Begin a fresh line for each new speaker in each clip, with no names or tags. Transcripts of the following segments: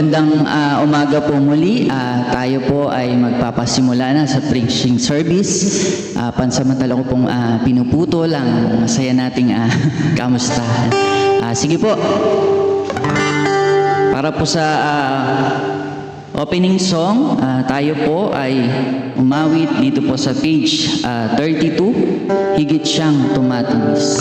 Magandang umaga po muli. Tayo po ay magpapasimula na sa preaching service. Pansamantala ko pong pinuputol ang masaya nating kamustahan. Sige po. Para po sa opening song, tayo po ay umawit dito po sa page 32, Higit Siyang Tumatamis.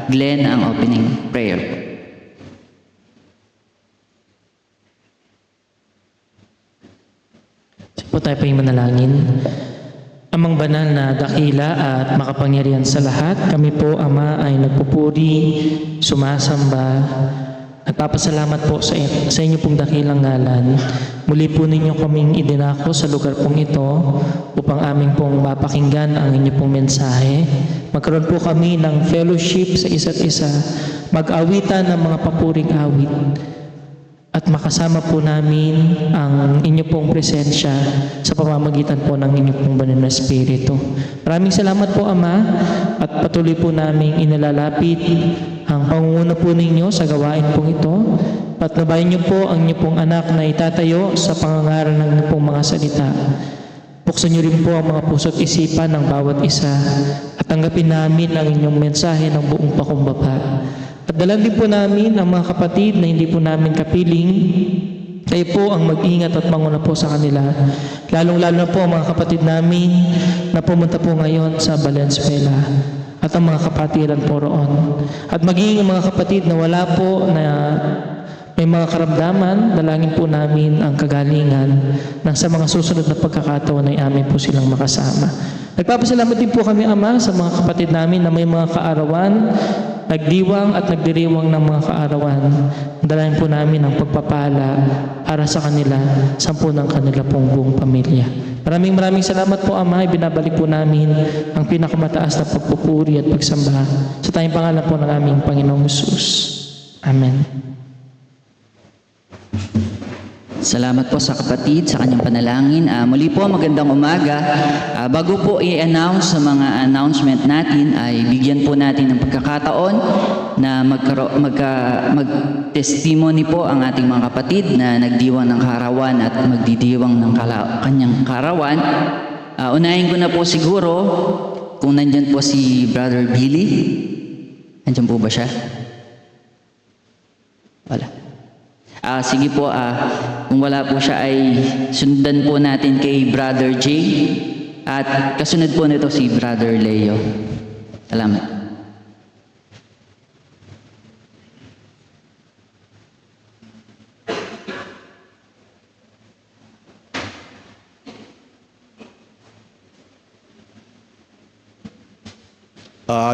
Glenn ang opening prayer.
Po tayo po yung manalangin. Amang banal na dakila at makapangyarihan sa lahat, kami po, Ama, ay nagpupuri, sumasamba, nagpapasalamat po sa inyo pong dakilang ngalan. Muli po ninyo kaming idinako sa lugar pong ito upang aming pong mapakinggan ang inyo pong mensahe. Magkaroon po kami ng fellowship sa isa't isa, mag-awitan ng mga papuring awit, at makasama po namin ang inyo pong presensya sa pamamagitan po ng inyo pong banal na Espiritu. Maraming salamat po, Ama, at patuloy po namin inalalapit ang pangunguna po ninyo sa gawain pong ito. Patnubayan niyo po ang inyo pong anak na itatayo sa pangangaral ng inyo pong mga salita. Buksan niyo rin po ang mga puso't isipan ng bawat isa at tanggapin namin ang inyong mensahe ng buong pakumbaba. At dalan din po namin ang mga kapatid na hindi po namin kapiling. Kayo po ang mag-ingat at manguna po sa kanila. Lalong-lalo na po ang mga kapatid namin na pumunta po ngayon sa Valenzuela at ang mga kapatiran po roon. At magiging mga kapatid na wala po na may mga karamdaman, dalangin po namin ang kagalingan nang sa mga susunod na pagkakataon ay amin po silang makasama. Nagpapasalamat din po kami, Ama, sa mga kapatid namin na may mga kaarawan, nagdiwang at nagdiriwang ng mga kaarawan. Dalangin po namin ang pagpapala para sa kanila, sampu ng kanila pong buong pamilya. Maraming salamat po, Ama. Ibinabalik po namin ang pinakamataas na pagpupuri at pagsamba sa tayong pangalan po ng aming Panginoong Hesus. Amen.
Salamat po sa kapatid sa kanyang panalangin. Muli po, magandang umaga. Bago po i-announce sa mga announcement natin, ay bigyan po natin ng pagkakataon na mag-testimony po ang ating mga kapatid na nagdiwang ng karawan at magdidiwang ng kanyang karawan. Unahin ko na po siguro kung nandyan po si Brother Billy. Nandyan po ba siya? Wala. Sige po, kung wala po siya ay sundan po natin kay Brother Jay at kasunod po nito si Brother Leo. Salamat.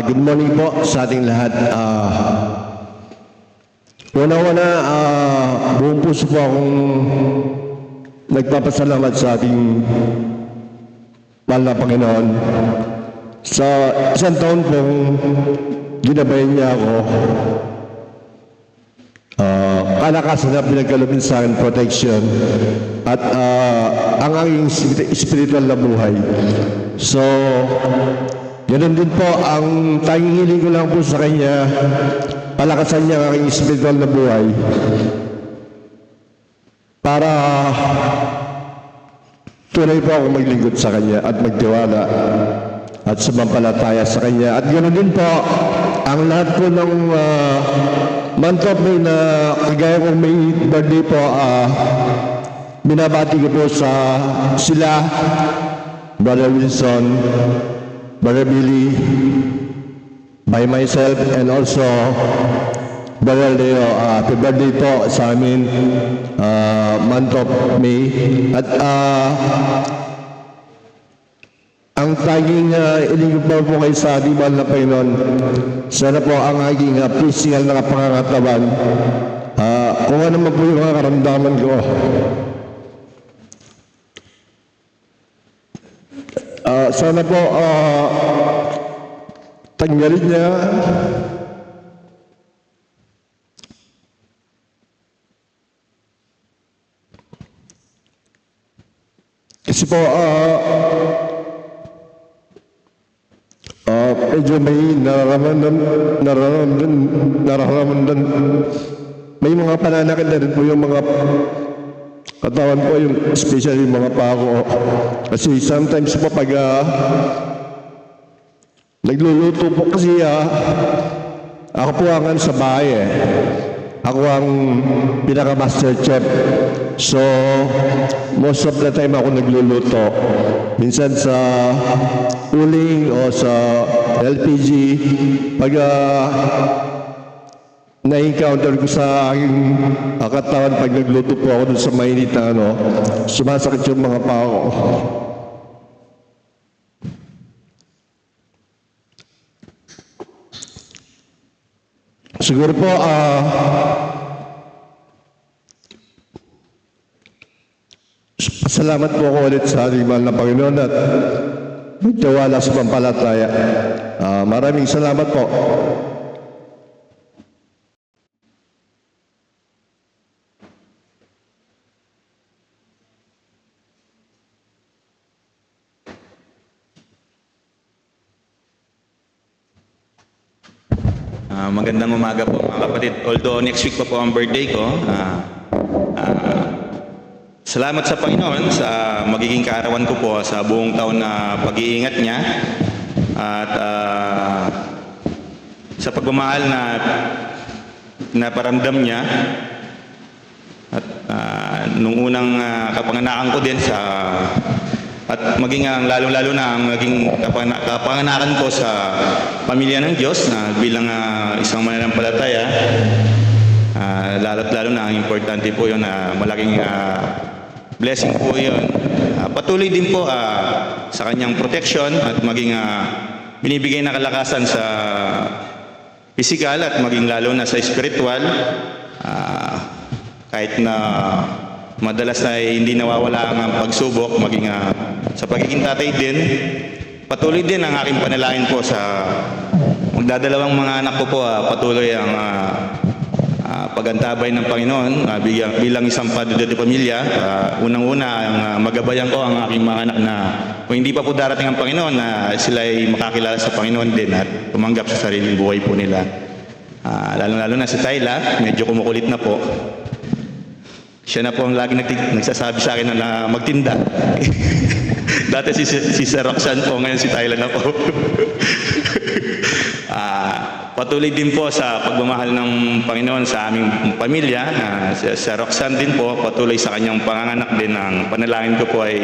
Good morning po sa ating lahat. Una-una, buong puso po akong nagpapasalamat sa ating mahal na Panginoon sa isang taon pong ginabayan niya ako. Kalakasan na pinagkaloob sa akin, protection, at ang aking spiritual na buhay. So, ganoon din po, ang tanging hiling ko lang po sa Kanya, palakasan niya ang aking spiritual na buhay para tunay po ako maglingkod sa Kanya at magtiwala at sumampalataya sa Kanya. At ganoon din po, ang lahat po ng month of May na kagaya kong may birthday po, binabati ko po sa sila, Brother Wilson, Brother Billy, by myself, and also Brother Leo. Happy birthday po sa amin, month of May. At ang taging iling po kayo sa ating mahal na Panginoon, sana po ang aking physical na kapangangatawan, kung ano man po yung mga karamdaman ko, sana po tanggalin niya kasi po medyo may nararamdaman may mga pananakit na rin po yung mga katawan po, yung especially yung mga pako. Kasi sometimes po pag nagluluto po kasi ako po ang sa bahay Ako ang pinaka-master chef. So, most of the time ako nagluluto. Minsan sa uling o sa LPG. Pag na-encounter ko sa aking katawan pag nagluto po ako dun sa mainit na sumasakit yung mga paa ko. Siguro po, pasalamat po ako ulit sa ating mahal na Panginoon at magtiwala sa pampalataya. Maraming salamat po.
Magandang umaga po mga kapatid. Although next week pa po ang birthday ko, salamat sa Panginoon sa magiging kaarawan ko po sa buong taon na pag-iingat niya at sa pagmamahal na naparamdam niya at nung unang kapanganakan ko din sa at maging ang lalong-lalo na ang maging kapanganakan ko sa pamilya ng Diyos na bilang isang mananampalataya, lalo't-lalo na ang importante po yun na malaking blessing po yun. Patuloy din po sa kanyang protection at maging binibigay na kalakasan sa physical at maging lalo na sa spiritual, kahit na madalas na hindi nawawala ang pagsubok, maging sa pagiging tatay din. Patuloy din ang aking panalangin po sa magdadalawang mga anak ko po, patuloy ang pagantabay ng Panginoon bilang isang padre de pamilya. Unang-una, ang magabayan ko ang aking mga anak na kung hindi pa po darating ang Panginoon, na sila ay makakilala sa Panginoon din at tumanggap sa sariling buhay po nila. Lalo-lalo na si Tayla, medyo kumukulit na po. Siya na po ang lagi nagsasabi sa akin na magtinda. Dati si Sir Roxanne po, ngayon si Tayla na po. Patuloy din po sa pagmamahal ng Panginoon sa aming pamilya. Si Sir Roxanne din po, patuloy sa kanyang panganganak din. Ang panalangin ko po ay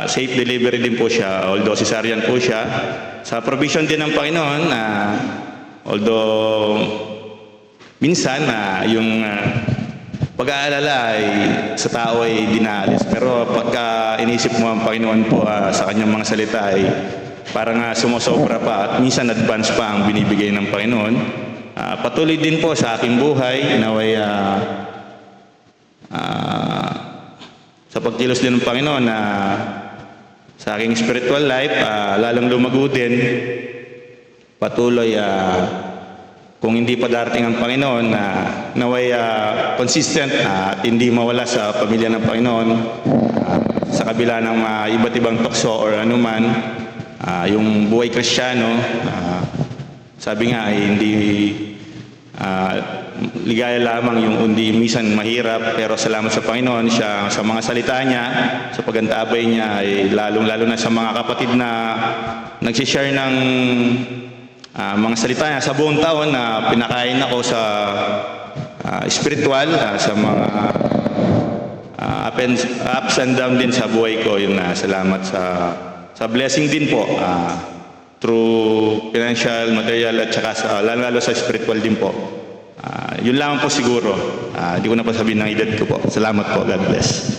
safe delivery din po siya, although cesarean po siya. Sa provision din ng Panginoon, although minsan yung pag-aalala ay sa tao ay dinaalis. Pero pagka inisip mo ang Panginoon po sa kanyang mga salita ay parang sumusobra pa at minsan advance pa ang binibigay ng Panginoon. Patuloy din po sa aking buhay, naway sa pagkilos din ng Panginoon na sa aking spiritual life, lalong lumago din. Patuloy, kung hindi pa darating ang Panginoon, naway consistent at hindi mawala sa pamilya ng Panginoon sa kabila ng iba't ibang tukso or anuman. Yung buhay Kristiyano, sabi nga ay hindi ligaya lamang yung hindi minsan mahirap, pero salamat sa Panginoon siya sa mga salita niya, sa pagantabay niya ay lalong-lalo na sa mga kapatid na nagsishare ng mga salita niya sa buong taon na pinakain ako sa spiritual, sa mga ups and down din sa buhay ko. Yun na salamat sa blessing din po through financial, material at saka lalo sa spiritual din po. Yun lang po siguro. Hindi ko na pa sabihin ng edad ko po. Salamat po. God bless.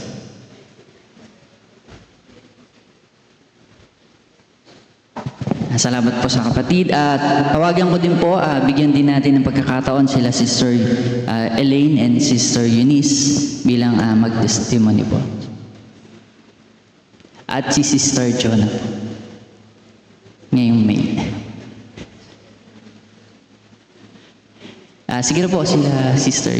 Salamat po sa kapatid. At tawagan ko din po, bigyan din natin ng pagkakataon sila Sister Elaine and Sister Eunice bilang mag-testimony po. At si Sister Jonah ngayong May. Sige na po sila, Sister.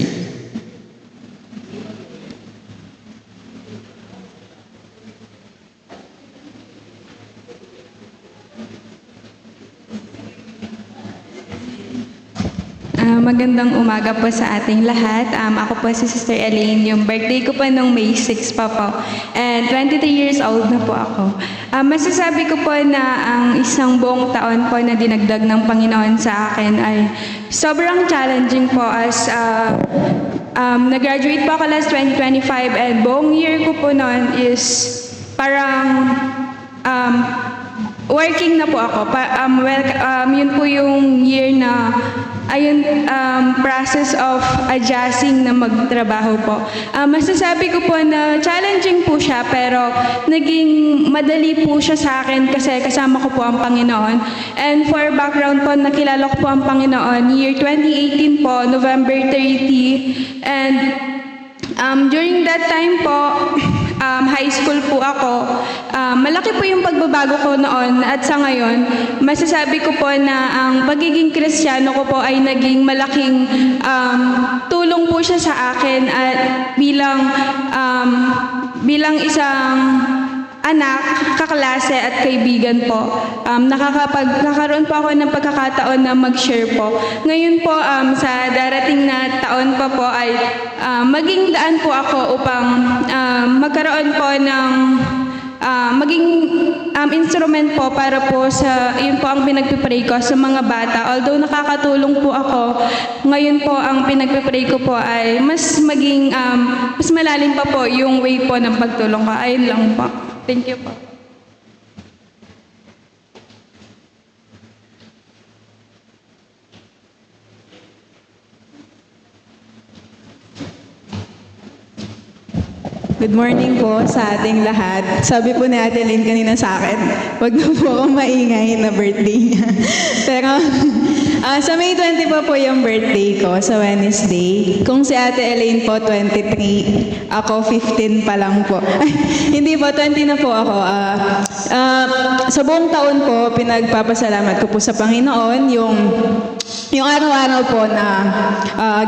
Magandang umaga po sa ating lahat. Ako po si Sister Elaine. Yung birthday ko po nung May 6 pa po. And 23 years old na po ako. Masasabi ko po na ang isang buong taon po na dinagdag ng Panginoon sa akin ay sobrang challenging po as nag-graduate po ako last 2025 and buong year ko po noon is parang working na po ako. Yun po yung year na process of adjusting na magtrabaho po. Masasabi ko po na challenging po siya pero naging madali po siya sa akin kasi kasama ko po ang Panginoon. And for background po, nakilala ko po ang Panginoon year 2018 po, November 30. And during that time po, high school po ako. Malaki po yung pagbabago ko noon at sa ngayon, masasabi ko po na ang pagiging Kristiyano ko po ay naging malaking tulong po siya sa akin at bilang isang anak, kaklase at kaibigan po. Nakakaroon po ako ng pagkakataon na mag-share po. Ngayon po, sa darating na taon pa po ay maging daan po ako upang magkaroon po ng maging instrument po para po sa, yun po ang pinagpipray ko sa mga bata. Although nakakatulong po ako, ngayon po ang pinagpipray ko po ay mas maging, mas malalim pa po yung way po ng pagtulong ko. Ayun lang po. Thank you po.
Good morning po sa ating lahat. Sabi po ni Ate Lynn kanina sa akin, wag na po akong maingay na birthday niya. Pero sa May 20 po yung birthday ko, sa Wednesday. Kung si Ate Elaine po 23, ako 15 pa lang po. Ay, hindi po, 20 na po ako. Sa buong taon po, pinagpapasalamat ko po sa Panginoon yung araw-araw po na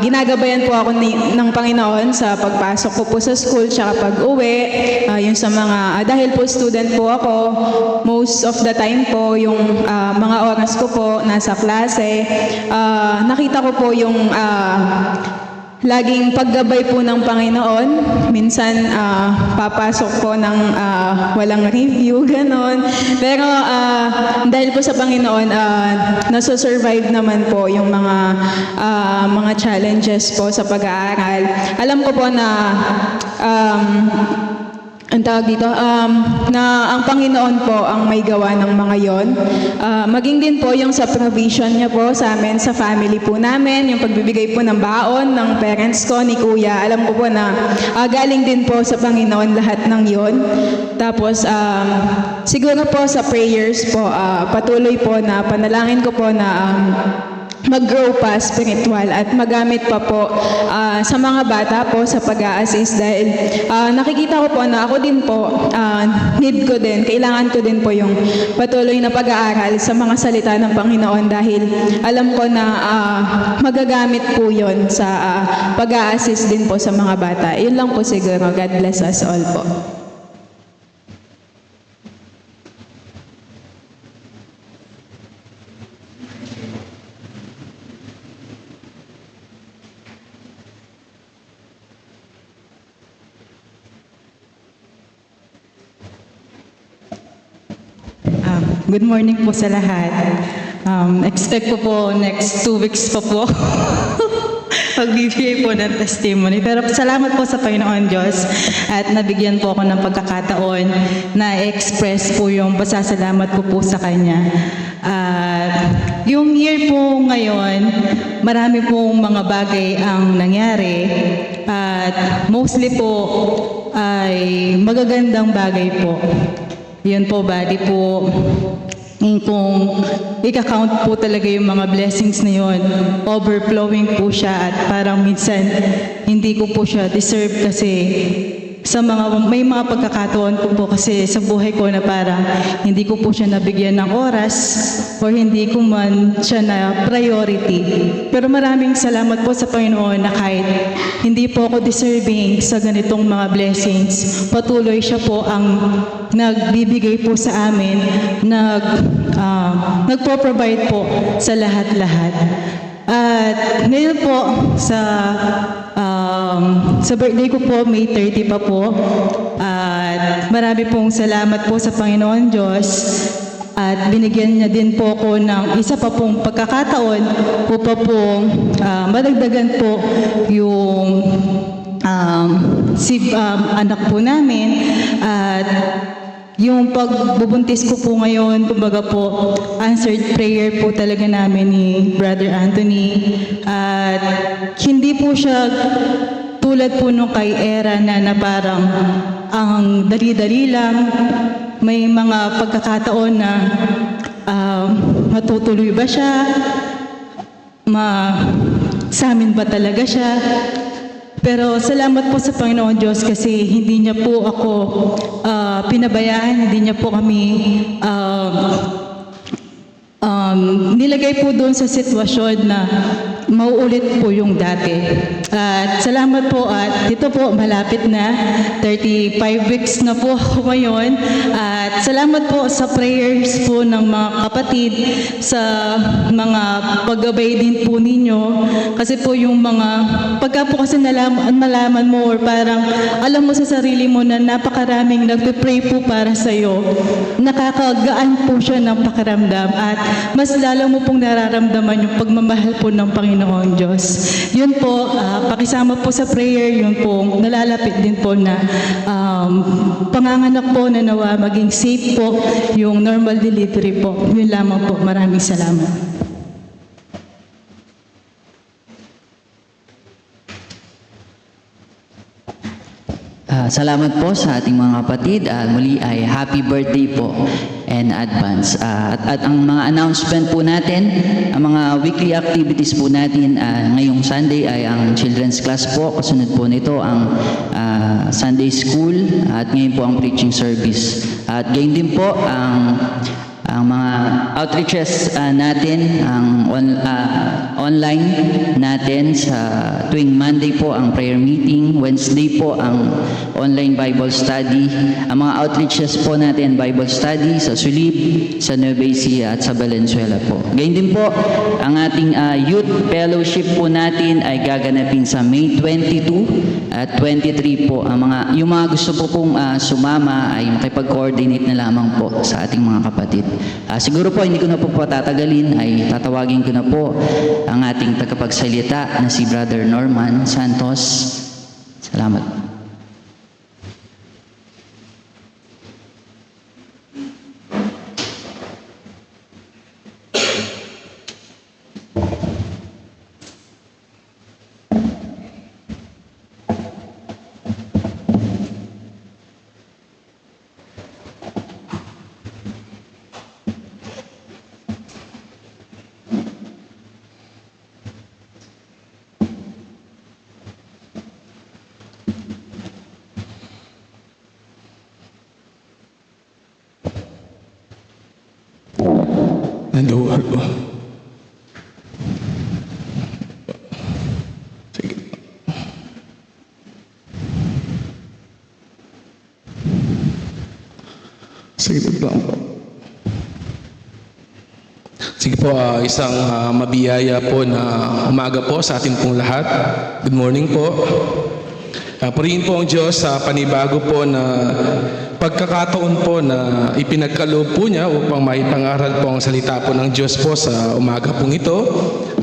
ginagabayan po ako ng Panginoon sa pagpasok ko po sa school tsaka pag-uwi. Yung sa mga, dahil po student po ako, most of the time po yung mga oras ko po nasa klase, nakita ko po yung laging paggabay po ng Panginoon. Minsan, papasok po ng walang review, ganon. Pero dahil po sa Panginoon, nasa-survive naman po yung mga challenges po sa pag-aaral. Alam ko po na ang tawag dito, na ang Panginoon po ang may gawa ng mga yon. Maging din po yung sa provision niya po sa amin, sa family po namin, yung pagbibigay po ng baon ng parents ko, ni Kuya. Alam ko po na galing din po sa Panginoon lahat ng yon. Tapos, siguro po sa prayers po, patuloy po na panalangin ko po na mag-grow pa spiritual at magamit pa po sa mga bata po sa pag-a-assist dahil nakikita ko po na ako din po need ko din, kailangan ko din po yung patuloy na pag-aaral sa mga salita ng Panginoon dahil alam ko na magagamit po yon sa pag-a-assist din po sa mga bata. Yun lang po siguro. God bless us all po.
Good morning po sa lahat. Expect ko po next 2 weeks pa po magbibigay po ng testimony. Pero salamat po sa Panginoon Diyos at nabigyan po ako ng pagkakataon na express po yung pasasalamat ko po sa Kanya. Yung year po ngayon, marami pong mga bagay ang nangyari at mostly po ay magagandang bagay po. Yun po, bali po, kung ika-count po talaga yung mga blessings na yun, overflowing po siya at parang minsan hindi ko po siya deserve kasi may mga pagkakataon po kasi sa buhay ko na parang hindi ko po siya nabigyan ng oras or hindi ko man siya na priority. Pero maraming salamat po sa Panginoon na kahit hindi po ako deserving sa ganitong mga blessings, patuloy siya po ang nagbibigay po sa amin, nagpo-provide po sa lahat-lahat. At ngayon po sa birthday ko po, May 30 pa po. At marami pong salamat po sa Panginoon Diyos. At binigyan niya din po ako ng isa pa pong pagkakataon upang pong madagdagan po yung anak po namin. At yung pagbubuntis ko po ngayon, kumbaga po, answered prayer po talaga namin ni Brother Anthony. At hindi po siya tulad po nung kay Era na parang ang dali-dali lang. May mga pagkakataon na matutuloy ba siya? Sa amin ba talaga siya? Pero salamat po sa Panginoon Diyos kasi hindi niya po ako pinabayaan, hindi niya po kami nilagay po doon sa sitwasyon na mauulit po yung dati. At salamat po at dito po malapit na 35 weeks na po ako ngayon. At salamat po sa prayers po ng mga kapatid, sa mga paggabay din po ninyo. Kasi po yung mga pagka po kasi nalaman mo or parang alam mo sa sarili mo na napakaraming nagpe-pray po para sa iyo, nakakagaan po siya ng pakiramdam at mas lalo mo pong nararamdaman yung pagmamahal po ng Panginoon Diyos. Yun po, pakisama po sa prayer, yun po, nalalapit din po na panganganak po na nawa maging safe po yung normal delivery po. Yun lamang po. Maraming salamat.
Salamat po sa ating mga kapatid. Muli ay happy birthday po. and advance. At ang mga announcement po natin, ang mga weekly activities po natin ngayong Sunday ay ang children's class po, kasunod po nito ang Sunday school, at ngayon po ang preaching service. At gayon din po ang mga outreaches natin, ang online natin sa tuwing Monday po ang prayer meeting, Wednesday po ang online Bible study, ang mga outreaches po natin, Bible study sa Sulib, sa Nueva Ecija at sa Valenzuela po. Gayun din po, ang ating youth fellowship po natin ay gaganapin sa May 22 at 23 po. Yung mga gusto po pong sumama ay makipag-coordinate na lamang po sa ating mga kapatid. Siguro po hindi ko na po patatagalin, ay tatawagin ko na po ang ating tagapagsalita na si Brother Norman Santos. Salamat.
Nanduwag ko. Sige. Sige lang po. Sige po, isang mabiyaya po na umaga po sa ating pong lahat. Good morning po. Purihin po ang Diyos sa panibago po na pagkakataon po na ipinagkaloob po niya upang maipangaral po ang salita po ng Diyos po sa umaga pong ito.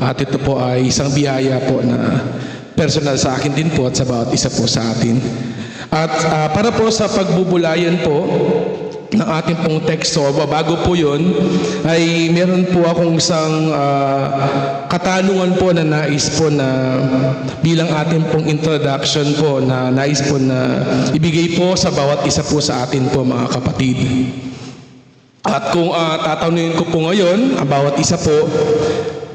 At ito po ay isang biyaya po na personal sa akin din po at sa bawat isa po sa atin. At para po sa pagbubulayan po ng ating pong teksto, bago po yun, ay meron po akong isang katanungan po na nais po na bilang ating pong introduction po na nais po na ibigay po sa bawat isa po sa atin po mga kapatid. At kung tatanungin ko po ngayon, ang bawat isa po,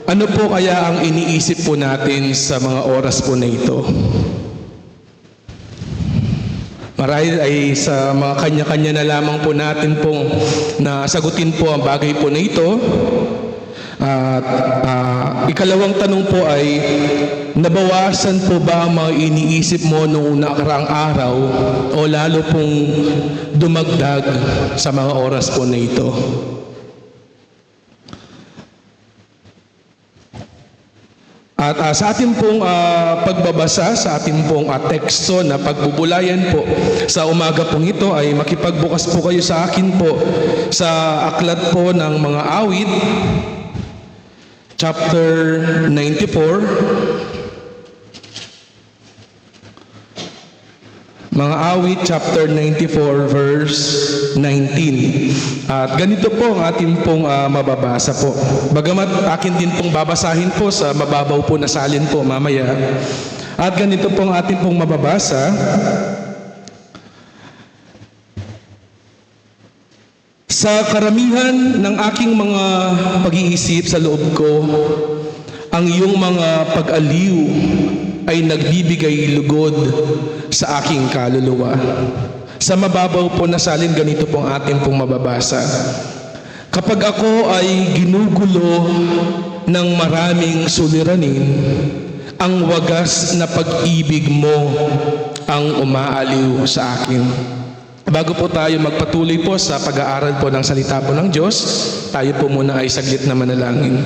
ano po kaya ang iniisip po natin sa mga oras po na ito? Marahil ay sa mga kanya-kanya na lamang po natin pong nasagutin po ang bagay po na ito. At ikalawang tanong po ay, nabawasan po ba ang mga iniisip mo noong nakaraang araw o lalo pong dumagdag sa mga oras po na ito? At sa ating pong pagbabasa, sa ating pong teksto na pagbubulayan po sa umaga pong ito ay makipagbukas po kayo sa akin po sa aklat po ng mga awit, chapter 94. Mga awit, chapter 94, verse 19. At ganito po ang ating pong mababasa po. Bagamat akin din pong babasahin po sa mababaw po na salin po mamaya. At ganito po ang ating pong mababasa. Sa karamihan ng aking mga pag-iisip sa loob ko, ang iyong mga pag-aliw ay nagbibigay lugod sa aking kaluluwa. Sa mababaw po na salin, ganito po ang ating pong mababasa. Kapag ako ay ginugulo ng maraming suliranin, ang wagas na pag-ibig mo ang umaaliw sa akin. Bago po tayo magpatuloy po sa pag-aaral po ng salita po ng Diyos, tayo po muna ay saglit na manalangin.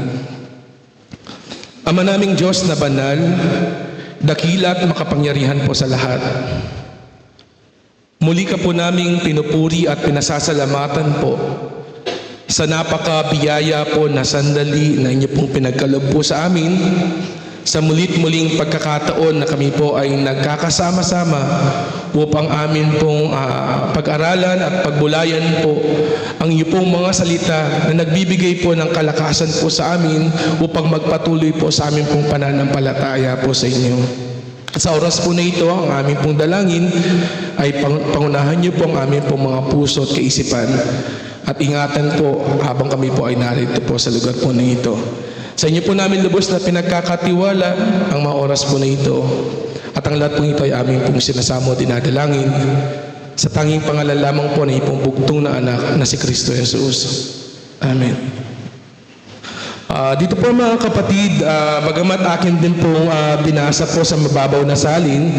Ama naming Diyos na banal, dakila at makapangyarihan po sa lahat. Muli ka po naming pinupuri at pinasasalamatan po sa napakabiyaya po na sandali na inyo pong pinagkaloob po sa amin, sa mulit-muling pagkakataon na kami po ay nagkakasama-sama upang amin pong pag-aralan at pagbulayan po ang inyo pong mga salita na nagbibigay po ng kalakasan po sa amin upang magpatuloy po sa amin pong pananampalataya po sa inyo. At sa oras po na ito, ang aming pong dalangin ay pangunahan niyo po ang aming pong mga puso at kaisipan. at ingatan po habang kami po ay narito po sa lugar po na ito. Sa inyo po namin lubos na pinagkakatiwala ang mga oras po na ito. At ang lahat po ito ay aming pong sinasamo dinadalangin sa tanging pangalan lamang po na ipong bugtong na anak na si Kristo Jesus. Amen. Dito po mga kapatid, bagamat akin din pong binasa po sa mababaw na salin,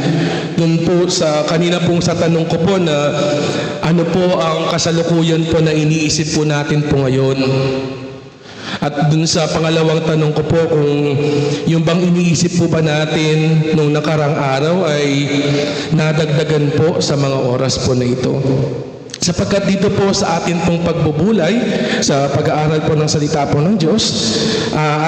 dun po sa kanina pong sa tanong ko po na ano po ang kasalukuyan po na iniisip po natin po ngayon. At dun sa pangalawang tanong ko po kung yung bang iniisip po ba natin nung nakarang araw ay nadagdagan po sa mga oras po na ito. Sapagkat dito po sa atin pong pagbubulay, sa pag-aaral po ng salita po ng Diyos,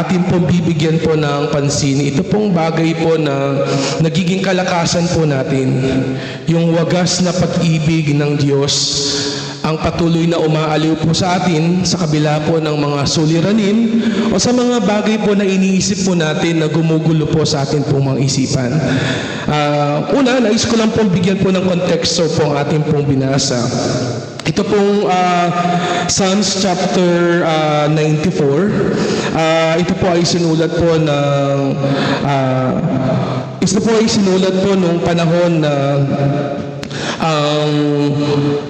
atin pong bibigyan po ng pansin. Ito pong bagay po na nagiging kalakasan po natin. Yung wagas na pag-ibig ng Diyos, ang patuloy na umaaliw po sa atin sa kabila po ng mga suliranin o sa mga bagay po na iniisip po natin na gumugulo po sa atin pong mga isipan. Una, nais ko lang pong bigyan po ng konteksto po ang ating pong binasa. Ito pong Psalms chapter 94. Ito po ay sinulat po ng nung panahon na ang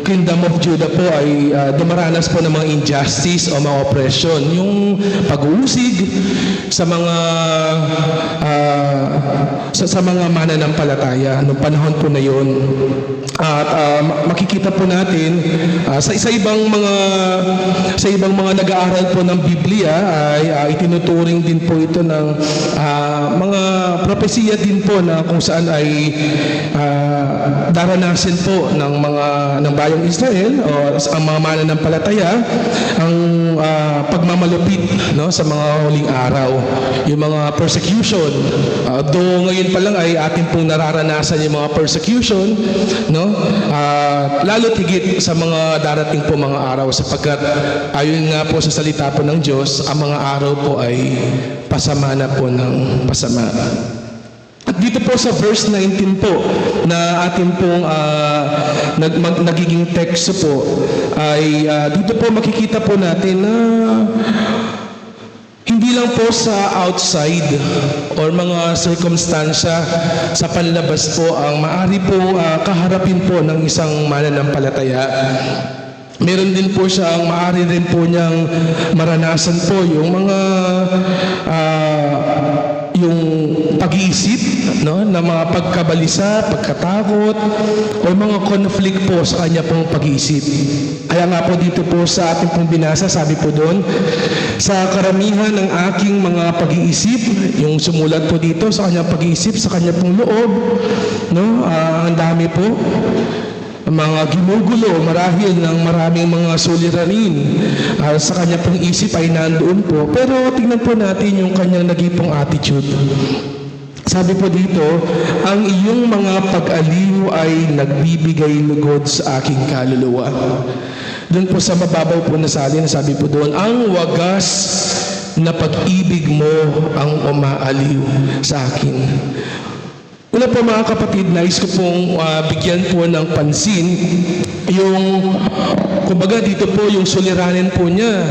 Kingdom of Judah po ay dumaranas po ng mga injustice o mga oppression. Yung pag-uusig sa mga sa mga mananampalataya noong panahon po na yon. At makikita po natin sa ibang mga nag-aaral po ng Biblia ay itinuturing din po ito ng mga propesiya din po na kung saan ay daranasin po ng bayang Israel o ang mga mananampalataya ang pagmamalupit, no, sa mga huling araw, yung mga persecution. Though ngayon pa lang ay atin pong nararanasan yung mga persecution, no, lalo't higit sa mga darating po mga araw, sapagkat ayon nga po sa salita po ng Diyos, ang mga araw po ay pasama na po ng pasama. At dito po sa verse 19 po na atin pong nagiging teksto po ay dito po makikita po natin na hindi lang po sa outside or mga circumstansya sa panlabas po ang maaari po kaharapin po ng isang mananampalataya. Meron din po siyang maaari rin po niyang maranasan po yung mga yung pag-iisip, no, na mga pagkabalisa, pagkatakot o mga conflict po sa kanya pong pag-iisip. Kaya nga po dito po sa ating pong binasa, sabi po doon, sa karamihan ng aking mga pag-iisip, yung sumulat po dito sa kanyang pag-iisip, sa kanya pong loob, no, ang dami po mga ginugulo marahil ng maraming mga suliranin sa kanya pong isip ay nandoon po. Pero tingnan po natin yung kanyang naging pong attitude. Sabi po dito, ang iyong mga pag-aliw ay nagbibigay lugod sa aking kaluluwa. Doon po sa mababaw po na salin, sabi po doon, ang wagas na pag-ibig mo ang umaaliw sa akin. Una po mga kapatid, nais ko pong bigyan po ng pansin yung, kumbaga dito po yung suliranin po niya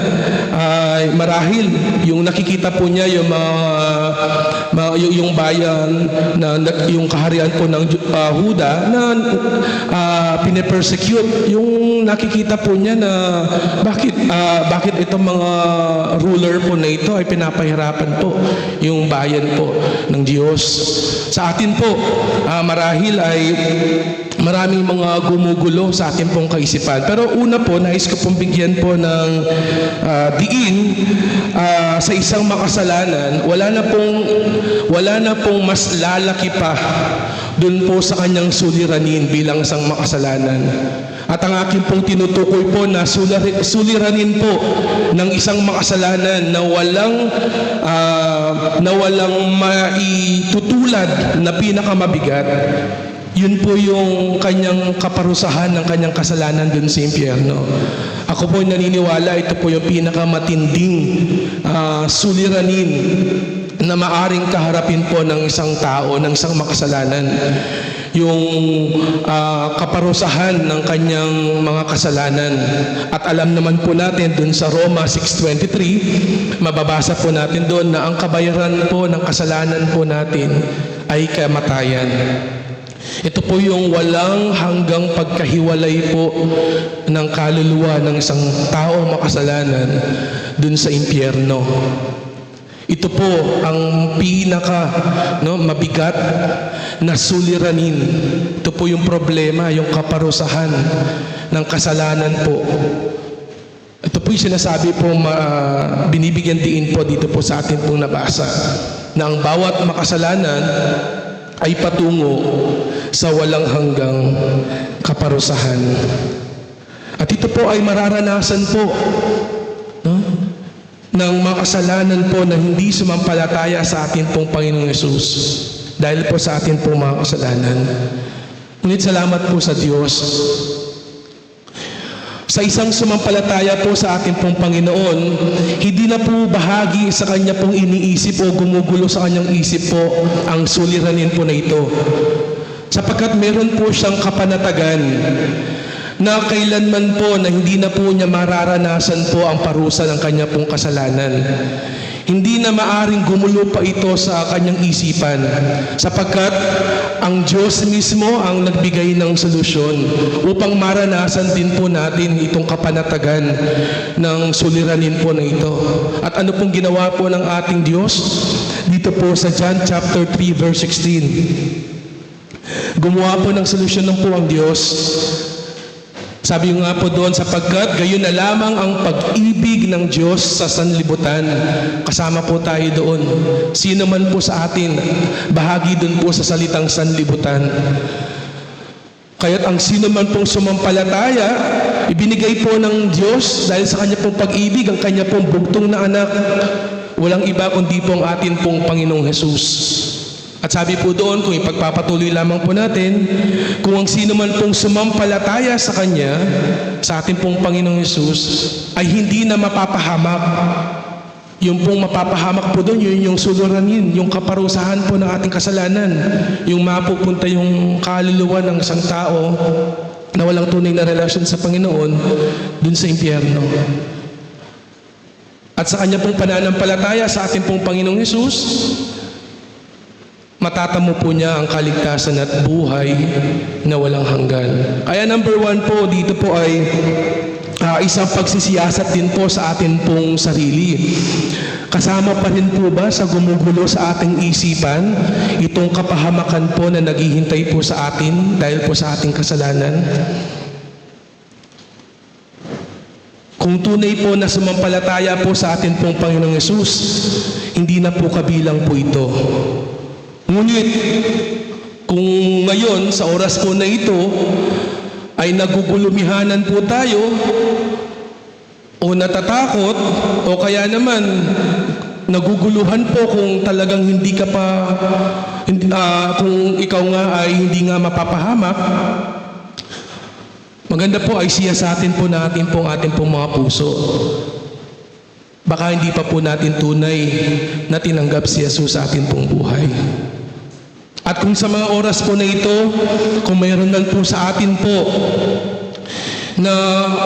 ay marahil yung nakikita po niya yung yung bayan na yung kaharian po ng Huda na pine-persecute. Yung nakikita po niya na bakit itong mga ruler po na ito ay pinapahirapan po yung bayan po ng Diyos. Sa atin po marahil ay maraming mga gumugulo sa ating pong kaisipan. Pero una po, nais ko pong bigyan po ng diin sa isang makasalanan, wala na pong mas lalaki pa dun po sa kanyang suliranin bilang isang makasalanan. At ang aking pong tinutukoy po na suliranin po ng isang makasalanan na walang maitutulad na pinakamabigat, yun po yung kanyang kaparusahan ng kanyang kasalanan dun sa impyerno. Ako po naniniwala, ito po yung pinakamatinding suliranin na maaring kaharapin po ng isang tao, ng isang makasalanan. yung kaparusahan ng kanyang mga kasalanan. At alam naman po natin dun sa Roma 6:23, mababasa po natin doon na ang kabayaran po ng kasalanan po natin ay kamatayan. Ito po yung walang hanggang pagkahiwalay po ng kaluluwa ng isang taong makasalanan dun sa impyerno. Ito po ang mabigat na suliranin. Ito po yung problema, yung kaparusahan ng kasalanan po. Ito po yung sinasabi po, binibigyan diin po dito po sa atin pong nabasa, na ang bawat makasalanan ay patungo sa walang hanggang kaparusahan. At ito po ay mararanasan po ng mga kasalanan po na hindi sumampalataya sa atin pong Panginoong Hesus dahil po sa atin pong mga kasalanan. Ngunit salamat po sa Diyos. Sa isang sumampalataya po sa ating pong Panginoon, hindi na po bahagi sa kanya pong iniisip o gumugulo sa kanyang isip po ang suliranin po na ito. Sapagkat meron po siyang kapanatagan na kailanman po na hindi na po niya mararanasan po ang parusa ng kanya pong kasalanan. Hindi na maaring gumulo pa ito sa kanyang isipan sapagkat ang Diyos mismo ang nagbigay ng solusyon upang maranasan din po natin itong kapanatagan ng suliranin po na ito. At ano pong ginawa po ng ating Diyos? Dito po sa John chapter 3 verse 16. Gumawa po ng solusyon ng po ang Diyos. Sabi nga po doon, sapagkat gayon na lamang ang pag-ibig ng Diyos sa sanlibutan. Kasama po tayo doon. Sino man po sa atin, bahagi doon po sa salitang sanlibutan. Kaya't ang sino man pong sumampalataya, ibinigay po ng Diyos dahil sa kanya pong pag-ibig, ang kanya pong bugtong na anak. Walang iba kundi po ang atin pong Panginoong Hesus. At sabi po doon, kung ipagpapatuloy lamang po natin, kung ang sino man pong sumampalataya sa Kanya, sa ating pong Panginoong Hesus, ay hindi na mapapahamak. Yung pong mapapahamak po doon, yun yung suliranin, yung kaparusahan po ng ating kasalanan, yung mapupunta yung kaluluwa ng isang tao na walang tunay na relasyon sa Panginoon, dun sa impyerno. At sa Kanya pong pananampalataya sa ating pong Panginoong Hesus, matatamo po niya ang kaligtasan at buhay na walang hanggan. Kaya number 1 po, dito po ay isang pagsisiyasat din po sa atin pong sarili. Kasama pa rin po ba sa gumugulo sa ating isipan itong kapahamakan po na naghihintay po sa atin dahil po sa ating kasalanan? Kung tunay po na sumampalataya po sa atin pong Panginoong Hesus, hindi na po kabilang po ito. Ngunit, kung ngayon, sa oras po na ito, ay nagugulumihanan po tayo, o natatakot, o kaya naman, naguguluhan po kung talagang hindi ka pa, kung ikaw nga ay hindi nga mapapahamak, maganda po ay siyasatin po natin po ang ating pong mga puso. Baka hindi pa po natin tunay na tinanggap si Jesus sa ating pong buhay. At kung sa mga oras po na ito, kung mayroon lang po sa atin po na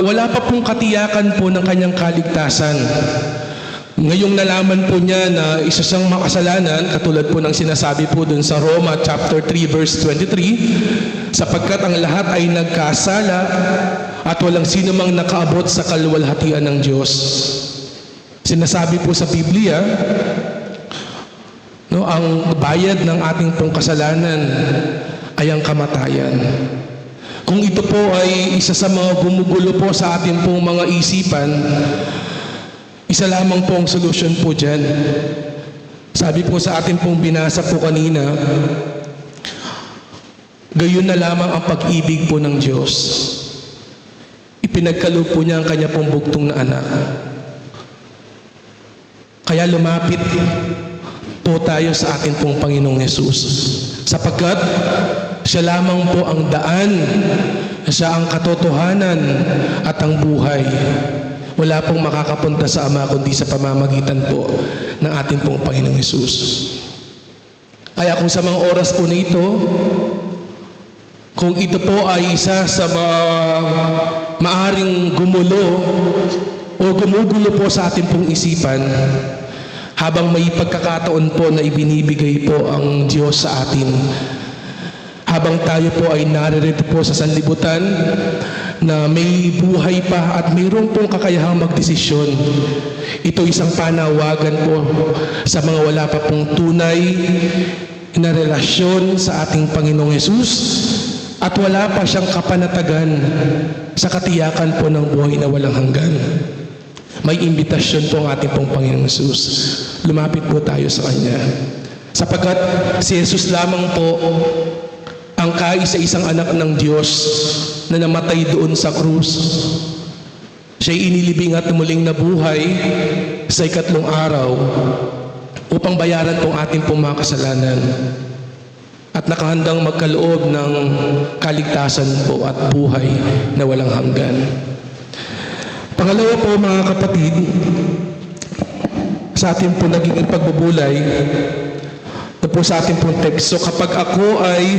wala pa pong katiyakan po ng kanyang kaligtasan, ngayong nalaman po niya na isa siyang makasalanan, katulad po ng sinasabi po dun sa Roma chapter 3 verse 23, sapagkat ang lahat ay nagkasala at walang sino mang nakaabot sa kaluwalhatian ng Diyos. Sinasabi po sa Biblia, ang bayad ng ating pong kasalanan ay ang kamatayan. Kung ito po ay isa sa mga gumugulo po sa ating pong mga isipan, isa lamang po ang solusyon po dyan. Sabi po sa ating pong binasa po kanina, gayon na lamang ang pag-ibig po ng Diyos. Ipinagkaloob po niya ang kanya pong bugtong na anak. Kaya lumapit po tayo sa ating pong Panginoong Hesus. Sapagkat siya lamang po ang daan, siya ang katotohanan at ang buhay. Wala pong makakapunta sa Ama kundi sa pamamagitan po ng ating pong Panginoong Hesus. Kaya kung sa mga oras po na ito, Kung ito po ay isa sa maaring gumulo o gumugulo po sa ating pong isipan, habang may pagkakataon po na ibinibigay po ang Diyos sa atin, habang tayo po ay naririto po sa sanlibutan na may buhay pa at mayroon pong kakayahang magdesisyon. Ito isang panawagan po sa mga wala pa pong tunay na relasyon sa ating Panginoong Hesus at wala pa siyang kapanatagan sa katiyakan po ng buhay na walang hanggan. May imbitasyon po ang ating pong Panginoong Hesus. Lumapit po tayo sa Kanya. Sapagkat si Hesus lamang po ang kaisa-isang anak ng Diyos na namatay doon sa krus. Siya'y inilibing at muling nabuhay sa ikatlong araw upang bayaran pong ating pong mga kasalanan at nakahandang magkaloob ng kaligtasan po at buhay na walang hanggan. Pangalawa po mga kapatid, sa ating po naging pagbubulay, ito po sa ating pong teksto, kapag ako ay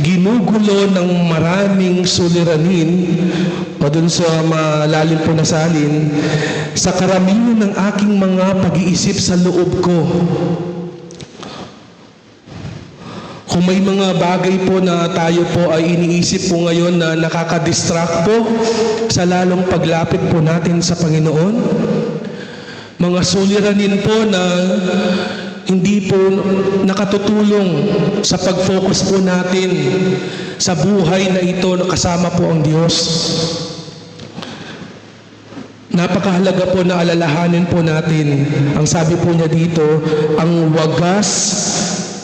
ginugulo ng maraming suliranin o dun sa malalim po na salin, sa karamihan ng aking mga pag-iisip sa loob ko. Kung may mga bagay po na tayo po ay iniisip po ngayon na nakaka-distract po sa lalong paglapit po natin sa Panginoon, mga suliranin po na hindi po nakatutulong sa pag-focus po natin sa buhay na ito na kasama po ang Diyos. Napakahalaga po na alalahanin po natin, ang sabi po niya dito, ang wagas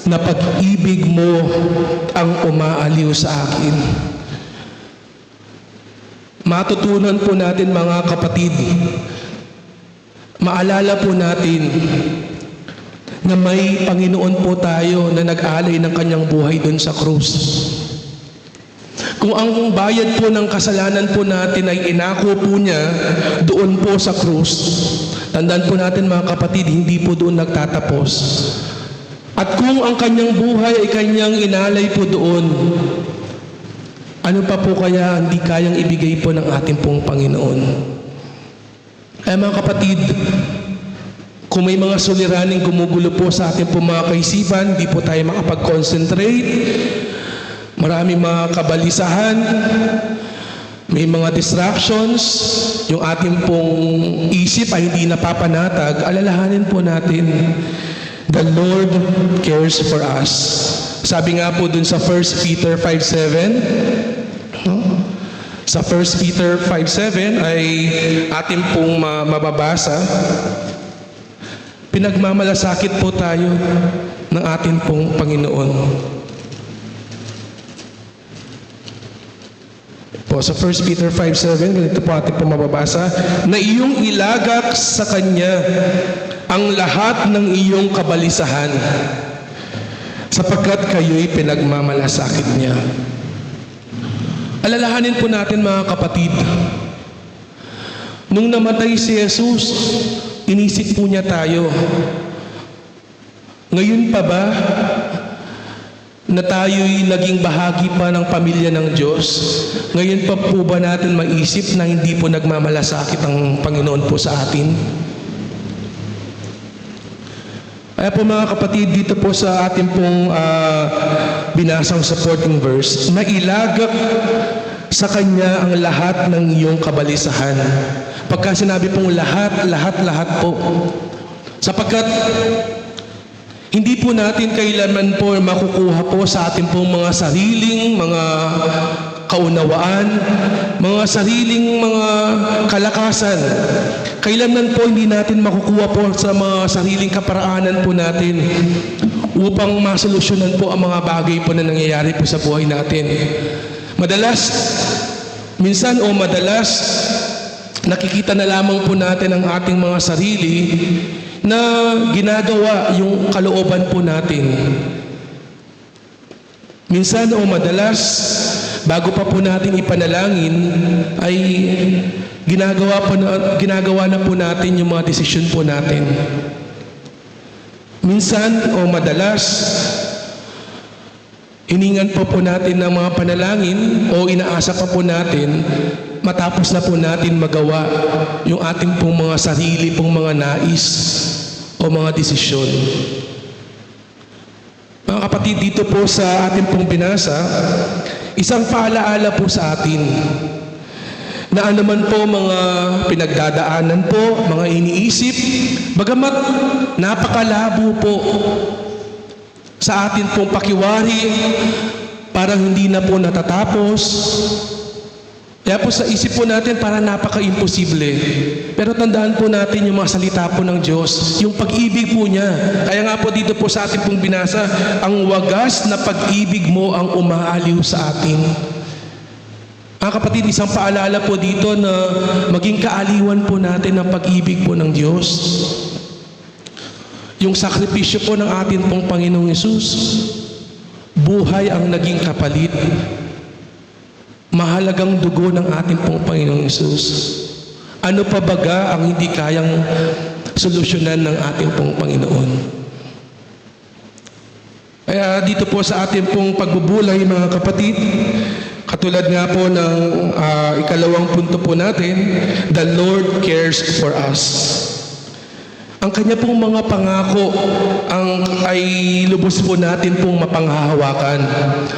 na pag-ibig mo ang umaaliw sa akin. Matutunan po natin mga kapatid, maalala po natin na may Panginoon po tayo na nag-alay ng kanyang buhay doon sa krus. Kung ang bayad po ng kasalanan po natin ay inako po niya doon po sa krus, tandaan po natin mga kapatid, hindi po doon nagtatapos. At kung ang kanyang buhay ay kanyang inalay po doon, ano pa po kaya hindi kayang ibigay po ng ating pong Panginoon? Kaya mga kapatid, kung may mga suliraning gumugulo po sa ating pong mga kaisipan, hindi po tayo makapag-concentrate, maraming mga kabalisahan, may mga distractions, yung ating pong isip ay hindi napapanatag, alalahanin po natin, the Lord cares for us. Sabi nga po dun sa 1 Peter 5:7, sa 1 Peter 5:7 ay ating pong mababasa, pinagmamalasakit po tayo ng ating pong Panginoon. Po, sa 1 Peter 5:7, ganito po ating pong mababasa, na iyong ilagak sa Kanya ang lahat ng iyong kabalisahan, sapagkat kayo'y pinagmamalasakit niya. Alalahanin po natin mga kapatid, nung namatay si Jesus, inisip po niya tayo. Ngayon pa ba na tayo'y naging bahagi pa ng pamilya ng Diyos? Ngayon pa po ba natin maisip na hindi po nagmamalasakit ang Panginoon po sa atin? Kaya po mga kapatid, dito po sa ating pong binasang supporting verse, na ilagak sa Kanya ang lahat ng iyong kabalisahan. Pagka sinabi pong lahat po. Sapagkat hindi po natin kailanman po makukuha po sa ating pong mga sariling, mga kaunawaan, mga sariling mga kalakasan. Kailanman po hindi natin makukuha po sa mga sariling kaparaanan po natin upang masolusyonan po ang mga bagay po na nangyayari po sa buhay natin. Minsan nakikita na lamang po natin ang ating mga sarili na ginagawa yung kalooban po natin. Minsan madalas, bago pa po natin ipanalangin, ay ginagawa na po natin yung mga desisyon po natin. Minsan madalas, Hiningan po natin ng mga panalangin o inaasa pa po natin matapos na po natin magawa yung ating pong mga sarili pong mga nais o mga desisyon. Mga kapatid, dito po sa ating pong binasa, isang paalaala po sa atin na anuman po mga pinagdadaanan po, mga iniisip, bagamat napakalabo po sa atin pong pakiwari, parang hindi na po natatapos. Kaya po sa isip po natin parang napaka-imposible. Pero tandaan po natin yung mga salita po ng Diyos, yung pag-ibig po niya. Kaya nga po dito po sa atin pong binasa, ang wagas na pag-ibig mo ang umaaliw sa atin. Mga kapatid, isang paalala po dito na maging kaaliwan po natin ang pag-ibig po ng Diyos. Yung sakripisyo po ng atin pong Panginoong Hesus, buhay ang naging kapalit. Mahalagang dugo ng ating pong Panginoong Hesus. Ano pa baga ang hindi kayang solusyonan ng ating pong Panginoon? Kaya dito po sa ating pong pagbubulay, mga kapatid, katulad nga po ng ikalawang punto po natin, the Lord cares for us. Ang kanya pong mga pangako ay lubos po natin pong mapanghahawakan.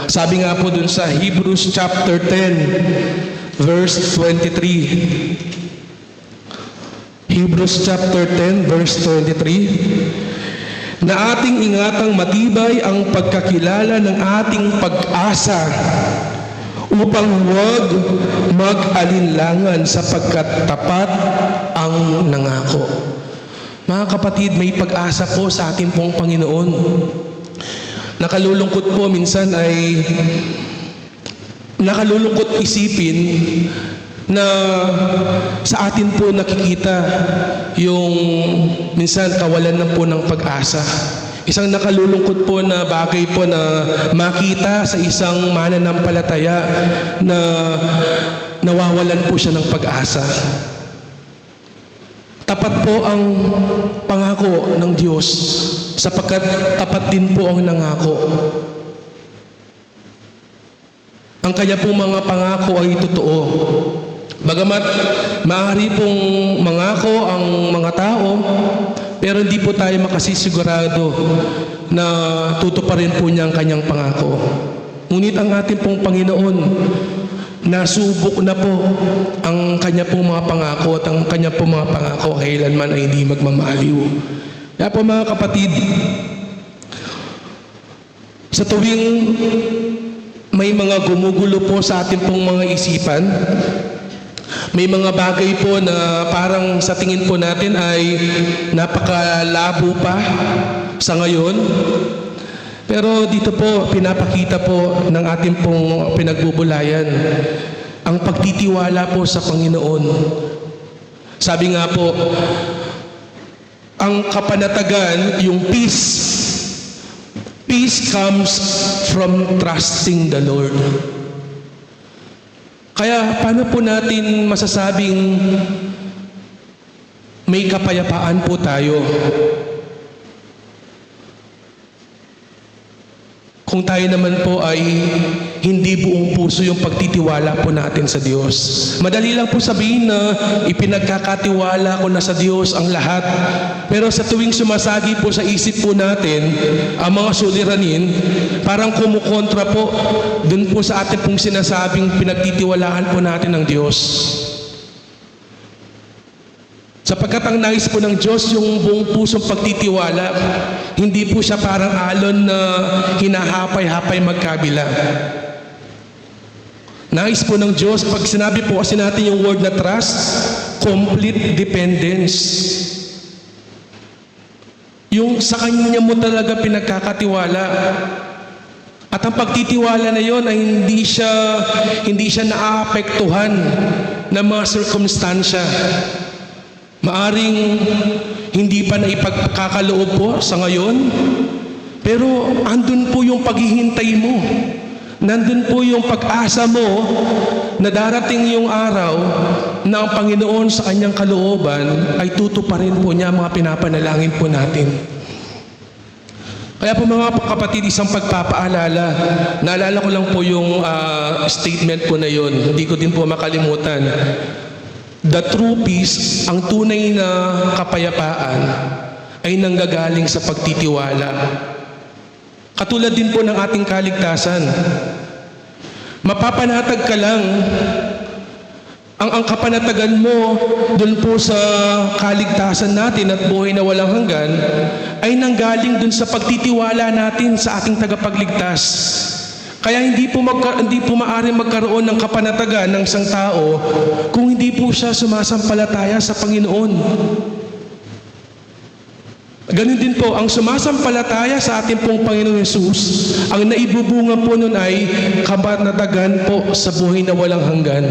Sabi nga po dun sa Hebrews chapter 10, verse 23. Hebrews chapter 10, verse 23. Na ating ingatang matibay ang pagkakilala ng ating pag-asa upang huwag mag-alinlangan sapagkat tapat ang nangako. Mga kapatid, may pag-asa po sa ating pong Panginoon. Nakalulungkot po minsan ay nakalulungkot isipin na sa atin po nakikita yung minsan kawalan na po ng pag-asa. Isang nakalulungkot po na bagay po na makita sa isang mananampalataya na nawawalan po siya ng pag-asa. Tapat po ang pangako ng Diyos sapagkat tapat din po ang nangako. Ang kanya pong mga pangako ay totoo. Bagamat maaari pong mangako ang mga tao, pero hindi po tayo makasisigurado na tutuparin po niya ang kanyang pangako. Ngunit ang ating pong Panginoon, nasubok na po ang kanya pong mga pangako at ang kanya pong mga pangako kailanman ay hindi magmamaliw. Kaya po mga kapatid, sa tuwing may mga gumugulo po sa ating pong mga isipan, may mga bagay po na parang sa tingin po natin ay napakalabo pa sa ngayon. Pero dito po, pinapakita po ng ating pong pinagbubulayan ang pagtitiwala po sa Panginoon. Sabi nga po, ang kapanatagan, yung peace. Peace comes from trusting the Lord. Kaya paano po natin masasabing may kapayapaan po tayo? Kung tayo naman po ay hindi buong puso yung pagtitiwala po natin sa Diyos. Madali lang po sabihin na ipinagkakatiwala ko na sa Diyos ang lahat. Pero sa tuwing sumasagi po sa isip po natin ang mga suliranin, parang kumukontra po dun po sa ating pong sinasabing pinagtitiwalaan po natin ng Diyos. Sapagkat ang nais po ng Diyos yung buong pusong pagtitiwala, hindi po siya parang alon na hinahapay-hapay magkabila. Nais po ng Diyos, pag sinabi po kasi natin yung word na trust, complete dependence. Yung sa Kanya mo talaga pinagkakatiwala. At ang pagtitiwala na yon ay hindi siya naaapektuhan ng mga sirkumstansya. Maaring hindi pa na ipagkakaloob po sa ngayon, pero andun po yung paghihintay mo. Nandun po yung pag-asa mo na darating yung araw na ang Panginoon sa kanyang kalooban ay tutuparin po niya mga pinapanalangin po natin. Kaya po mga kapatid, isang pagpapaalala, naalala ko lang po yung statement po na yun, hindi ko din po makalimutan. The true peace, ang tunay na kapayapaan, ay nanggagaling sa pagtitiwala. Katulad din po ng ating kaligtasan. Mapapanatag ka lang, ang kapanatagan mo dun po sa kaligtasan natin at buhay na walang hanggan ay nanggaling dun sa pagtitiwala natin sa ating tagapagligtas. Kaya hindi po maaaring magkaroon ng kapanatagan ng isang tao kung hindi po siya sumasampalataya sa Panginoon. Ganun din po, ang sumasampalataya sa ating pong Panginoon Hesus, ang naibubunga po nun ay kapanatagan po sa buhay na walang hanggan.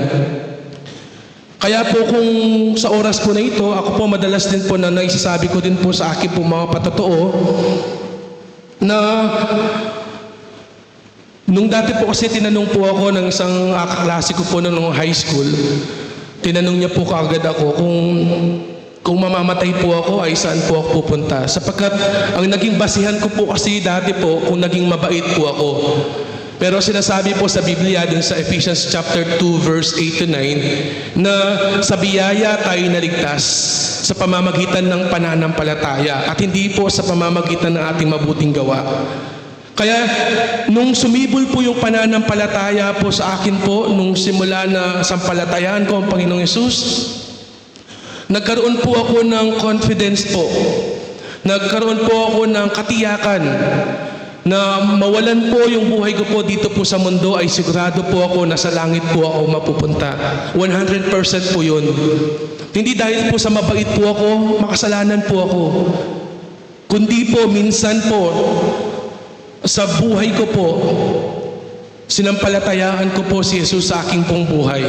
Kaya po kung sa oras po na ito, ako po madalas din po na naisasabi ko din po sa akin po mga patotoo na nung dati po kasi tinanong po ako ng isang kaklase ko po nung high school, tinanong niya po kaagad ako kung mamamatay po ako ay saan po ako pupunta. Sapagkat ang naging basihan ko po kasi dati po kung naging mabait po ako. Pero sinasabi po sa Biblia dun sa Ephesians chapter 2 verse 8 to 9 na sa biyaya tayo naligtas sa pamamagitan ng pananampalataya at hindi po sa pamamagitan ng ating mabuting gawa. Kaya nung sumibol po yung pananampalataya po sa akin po nung simula na sampalatayahan ko ang Panginoong Hesus, nagkaroon po ako ng confidence po. Nagkaroon po ako ng katiyakan na mawalan po yung buhay ko po dito po sa mundo ay sigurado po ako na sa langit po ako mapupunta. 100% po yun. Hindi dahil po sa mabait po ako, makasalanan po ako. Kundi po minsan po sa buhay ko po, sinampalatayaan ko po si Jesus sa aking pong buhay.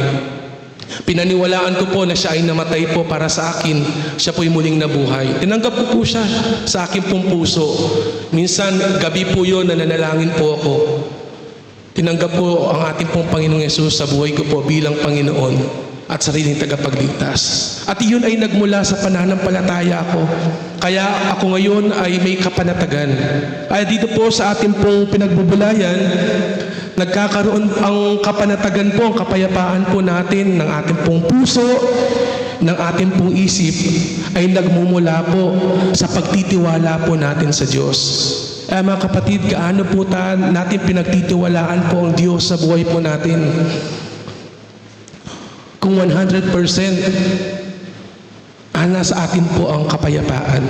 Pinaniwalaan ko po na siya ay namatay po para sa akin. Siya po'y muling nabuhay. Tinanggap ko po siya sa aking pong puso. Minsan, gabi po yun na nanalangin po ako. Tinanggap po ang ating pong Panginoong Yesus sa buhay ko po bilang Panginoon at sariling tagapagligtas. At iyon ay nagmula sa pananampalataya ko. Kaya ako ngayon ay may kapanatagan. Ay dito po sa ating pong pinagbubulayan, nagkakaroon ang kapanatagan po, ang kapayapaan po natin ng ating pong puso, ng ating pong isip, ay nagmumula po sa pagtitiwala po natin sa Diyos. Mga kapatid, gaano po natin pinagtitiwalaan po ang Diyos sa buhay po natin? Kung 100%, nasa atin po ang kapayapaan.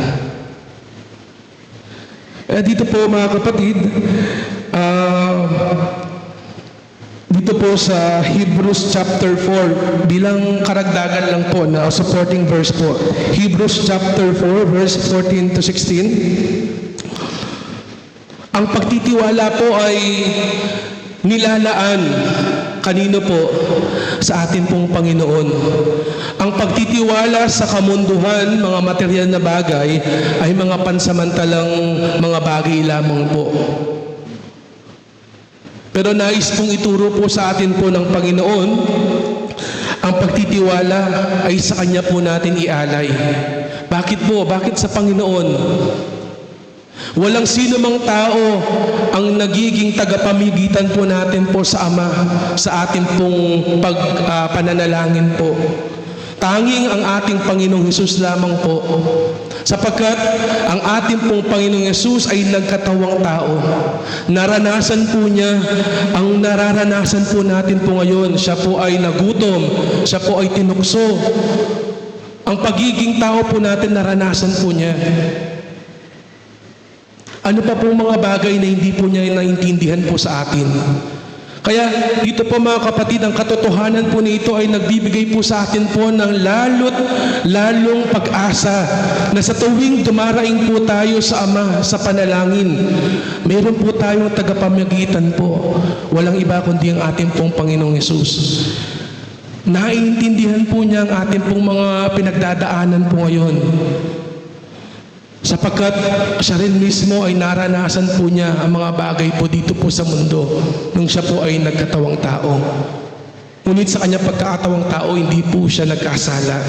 Dito po mga kapatid, dito po sa Hebrews chapter 4, bilang karagdagan lang po na supporting verse po. Hebrews chapter 4, verse 14 to 16. Ang pagtitiwala po ay nilalaan kanino po? Sa atin pong Panginoon. Ang pagtitiwala sa kamunduhan, mga material na bagay, ay mga pansamantalang mga bagay lamang po. Pero nais pong ituro po sa atin po ng Panginoon, ang pagtitiwala ay sa Kanya po natin ialay. Bakit po? Bakit sa Panginoon? Walang sino mang tao ang nagiging tagapamigitan po natin po sa Ama sa ating pong pananalangin po. Tanging ang ating Panginoong Hesus lamang po. Sapagkat ang ating pong Panginoong Hesus ay nagkatawang tao. Naranasan po niya ang nararanasan po natin po ngayon. Siya po ay nagutom. Siya po ay tinukso. Ang pagiging tao po natin naranasan po niya. Ano pa pong mga bagay na hindi po niya naintindihan po sa atin? Kaya dito po mga kapatid, ang katotohanan po nito ay nagbibigay po sa atin po ng lalong pag-asa na sa tuwing dumaraing po tayo sa Ama sa panalangin, meron po tayong tagapamagitan po. Walang iba kundi ang ating pong Panginoong Hesus. Naiintindihan po niya ang ating pong mga pinagdadaanan po ngayon. Sapagkat siya rin mismo ay naranasan po niya ang mga bagay po dito po sa mundo nung siya po ay nagkatawang tao. Ngunit sa kanya pagkakatawang tao, hindi po siya nagkasala.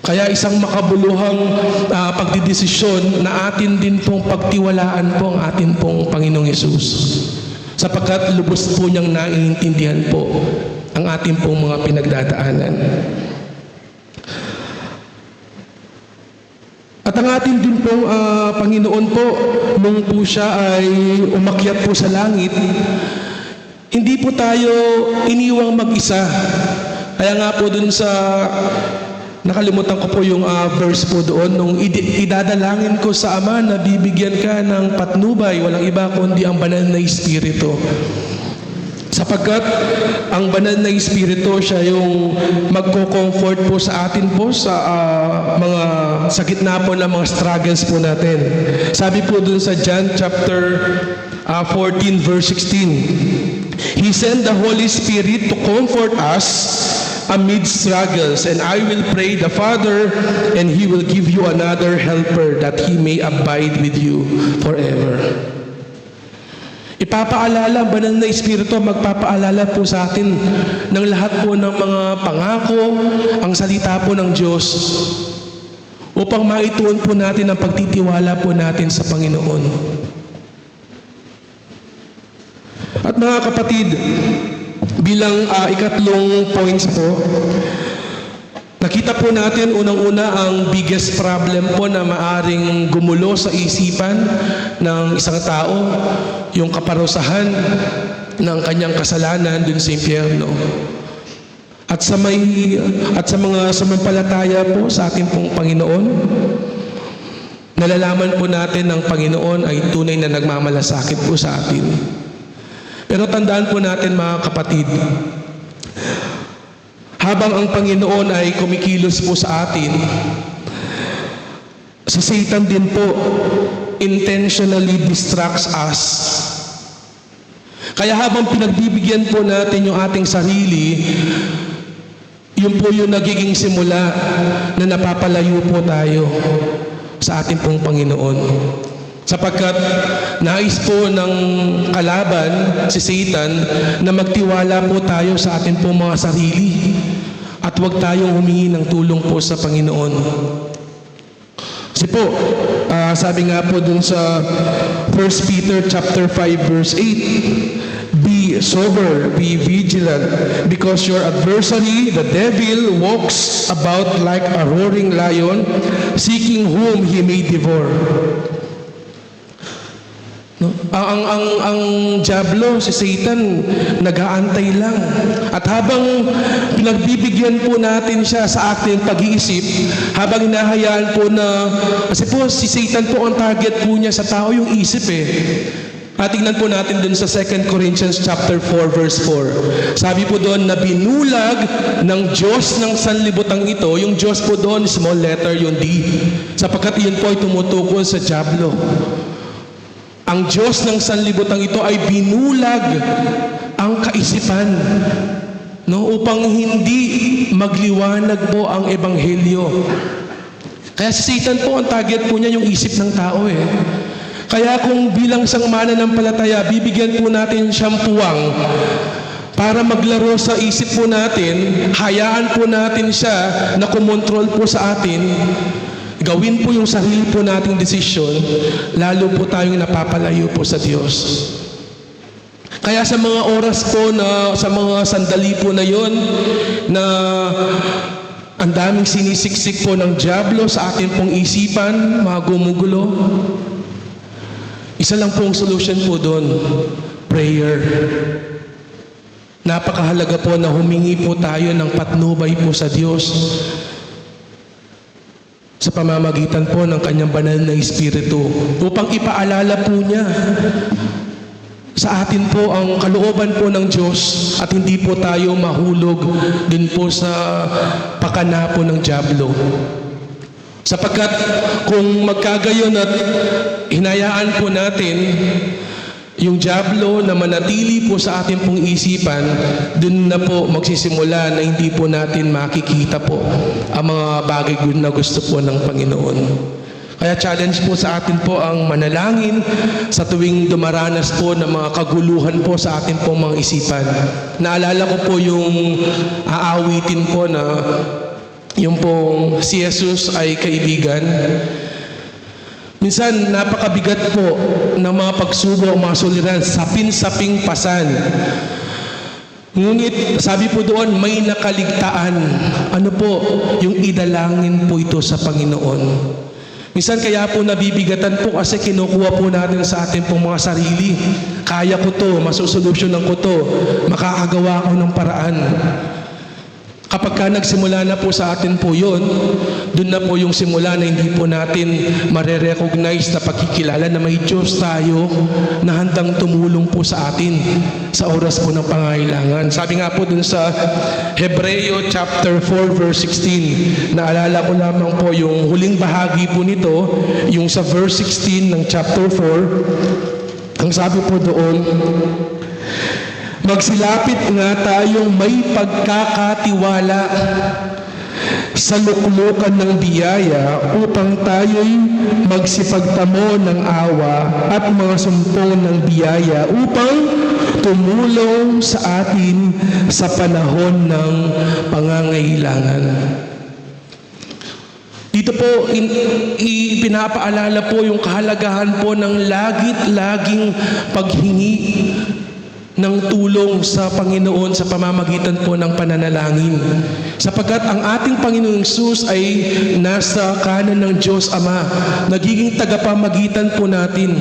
Kaya isang makabuluhang pagdidesisyon na atin din pong pagtiwalaan po ang atin pong Panginoong Yesus. Sapagkat lubos po niyang naiintindihan po ang ating pong mga pinagdadaanan. At ang ating din pong Panginoon po, nung po siya ay umakyat po sa langit, hindi po tayo iniwang mag-isa. Kaya nga po dun sa, nakalimutan ko po yung verse po doon, nung idadalangin ko sa Ama na bibigyan ka ng patnubay, walang iba kundi ang banal na Espiritu. Sapagkat ang banal na Espiritu, siya yung magko-comfort po sa atin po sa sa gitna po ng mga struggles po natin. Sabi po dun sa John chapter 14 verse 16, He sent the Holy Spirit to comfort us amid struggles, and I will pray the Father, and He will give you another helper that He may abide with you forever. Ipapaalala, ang banal na Espiritu, magpapaalala po sa atin ng lahat po ng mga pangako, ang salita po ng Diyos, upang maituon po natin ang pagtitiwala po natin sa Panginoon. At mga kapatid, bilang ikatlong points po, nakita po natin unang-una ang biggest problem po na maaring gumulo sa isipan ng isang tao, yung kaparusahan ng kanyang kasalanan dun sa impyerno. At sa mga samampalataya po sa ating pong Panginoon, nalalaman po natin ng Panginoon ay tunay na nagmamalasakit po sa atin. Pero tandaan po natin mga kapatid, habang ang Panginoon ay kumikilos po sa atin, si Satan din po intentionally distracts us. Kaya habang pinagbibigyan po natin yung ating sarili, yun po yung nagiging simula na napapalayo po tayo sa ating pong Panginoon. Sapagkat nais po ng kalaban, si Satan, na magtiwala po tayo sa ating pong mga sarili at huwag tayong humingi ng tulong po sa Panginoon. Kasi po, sabi nga po dun sa 1 Peter chapter 5 verse 8, Be sober, be vigilant, because your adversary, the devil, walks about like a roaring lion, seeking whom he may devour. No? Ang diablo, si Satan, nag-aantay lang. At habang pinagbibigyan po natin siya sa ating pag-iisip, habang hinahayaan po na, kasi po si Satan po ang target po niya sa tao, yung isip eh. At tingnan po natin dun sa 2 Corinthians chapter 4 verse 4. Sabi po doon na binulag ng Diyos ng sanlibutan ito, yung Diyos po doon, small letter, yung D. Sapagkat iyon po ay tumutukol sa diablo. Ang Diyos ng sanlibutan ito ay binulag ang kaisipan, no, upang hindi magliwanag po ang ebanghelyo. Kaya si Satan po, ang target po niya yung isip ng tao eh. Kaya kung bilang isang mananampalataya, bibigyan po natin siyang puwang para maglaro sa isip po natin, hayaan po natin siya na kumontrol po sa atin, gawin po yung sarili po nating desisyon, lalo po tayong napapalayo po sa Diyos. Kaya sa mga oras po na, sa mga sandali po na yon, na ang daming sinisiksik po ng diablo sa ating pong isipan, mga gumugulo, isa lang pong solution po doon, prayer. Napakahalaga po na humingi po tayo ng patnubay po sa Diyos sa pamamagitan po ng kanyang banal na Espiritu upang ipaalala po niya sa atin po ang kalooban po ng Diyos at hindi po tayo mahulog din po sa pakana po ng diablo. Sapagkat kung magkagayon at hinayaan po natin yung diablo na manatili po sa ating pong isipan, dun na po magsisimula na hindi po natin makikita po ang mga bagay na gusto po ng Panginoon. Kaya challenge po sa atin po ang manalangin sa tuwing dumaranas po ng mga kaguluhan po sa ating pong mga isipan. Naalala ko po yung aawitin po na yung pong si Jesus ay kaibigan. Minsan, napakabigat po ng mga pagsubok, mga suliran, sapin-saping pasan. Ngunit, sabi po doon, may nakaligtaan. Ano po? Yung idalangin po ito sa Panginoon. Minsan kaya po nabibigatan po kasi kinukuha po natin sa ating pong mga sarili. Kaya ko to, masusolusyonan ko to, makakagawa ko ng paraan. Kapag ka nagsimula na po sa atin po yun, dun na po yung simula na hindi po natin marerecognize na pagkikilala na may Diyos tayo na handang tumulong po sa atin sa oras po ng pangailangan. Sabi nga po dun sa Hebreo chapter 4 verse 16, naalala ko lamang po yung huling bahagi po nito, yung sa verse 16 ng chapter 4, ang sabi po doon, magsilapit nga tayong may pagkakatiwala sa luklukan ng biyaya upang tayo'y magsipagtamo ng awa at mga sumpong ng biyaya upang tumulong sa atin sa panahon ng pangangailangan. Dito po, pinapaalala po yung kahalagahan po ng laging paghingi ng tulong sa Panginoon sa pamamagitan po ng pananalangin. Sapagkat ang ating Panginoong Hesus ay nasa kanan ng Diyos Ama, nagiging tagapamagitan po natin.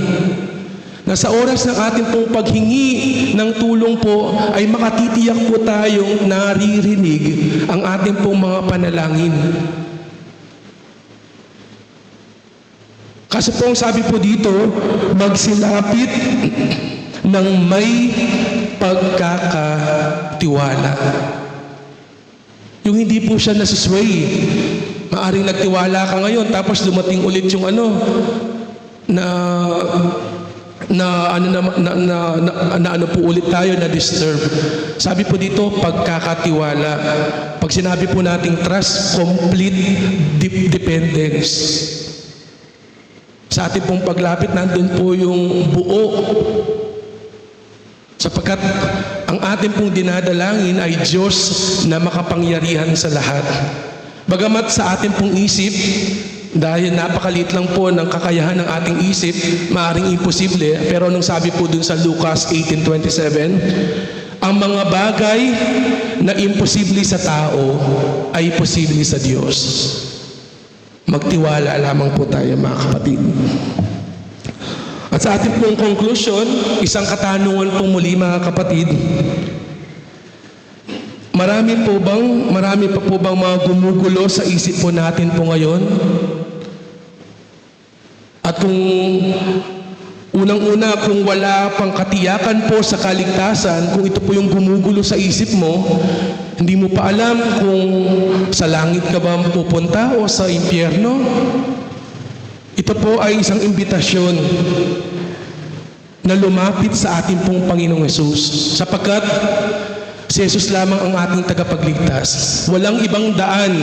Na sa oras ng ating pong paghingi ng tulong po ay makatitiyak po tayong naririnig ang ating pong mga panalangin. Kasi po ang sabi po dito, magsilapit ng may pagkakatiwala. Yung hindi po siya nasusway. Maaring nagtiwala ka ngayon tapos dumating ulit yung ano ano po ulit tayo na disturb. Sabi po dito pagkakatiwala. Pag sinabi po nating trust, complete dependence. Sa ating pong paglapit nandun po yung buo. Sapagkat ang ating pong dinadalangin ay Diyos na makapangyarihan sa lahat. Bagamat sa ating pong isip, dahil napakaliit lang po ng kakayahan ng ating isip, maaring imposible, pero anong sabi po dun sa Lucas 18:27, ang mga bagay na imposible sa tao ay posible sa Diyos. Magtiwala lamang po tayo mga kapatid. At sa ating pong conclusion, isang katanungan po muli mga kapatid. Marami pa po bang mga gumugulo sa isip po natin po ngayon? At kung unang-una, kung wala pang katiyakan po sa kaligtasan, kung ito po yung gumugulo sa isip mo, hindi mo pa alam kung sa langit ka ba pupunta o sa impyerno, ito po ay isang imbitasyon na lumapit sa ating pong Panginoong Hesus. Sapagkat si Hesus lamang ang ating tagapagligtas. Walang ibang daan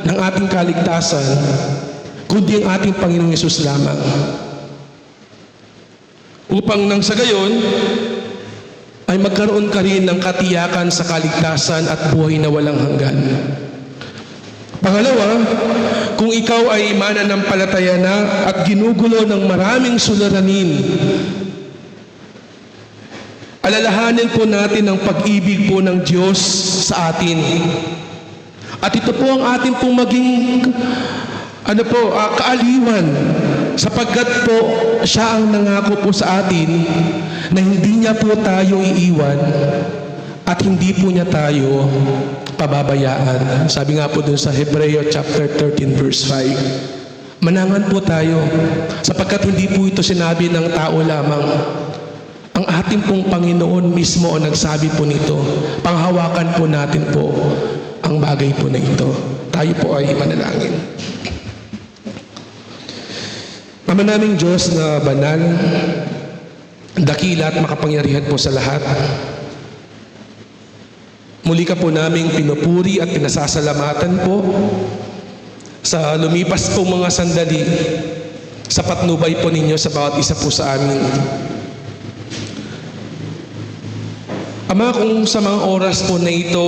ng ating kaligtasan kundi ang ating Panginoong Hesus lamang. Upang nang sa gayon ay magkaroon ka rin ng katiyakan sa kaligtasan at buhay na walang hanggan. Pangalawa, kung ikaw ay mananampalataya na at ginugulo ng maraming suliranin, alalahanin po natin ang pag-ibig po ng Diyos sa atin. At ito po ang ating pong maging kaaliwan, sapagkat po siya ang nangako po sa atin na hindi niya po tayo iiwan at hindi po niya tayo pababayaan. Sabi nga po dun sa Hebreo chapter 13 verse 5, manangan po tayo sapagkat hindi po ito sinabi ng tao lamang. Ang ating pong Panginoon mismo ang nagsabi po nito. Panghawakan po natin po ang bagay po na ito. Tayo po ay manalangin. Ama naming Diyos na banal, dakila at makapangyarihan po sa lahat, muli ka po naming pinupuri at pinasasalamatan po sa lumipas po mga sandali sa patnubay po ninyo sa bawat isa po sa amin. Ama, kung sa mga oras po na ito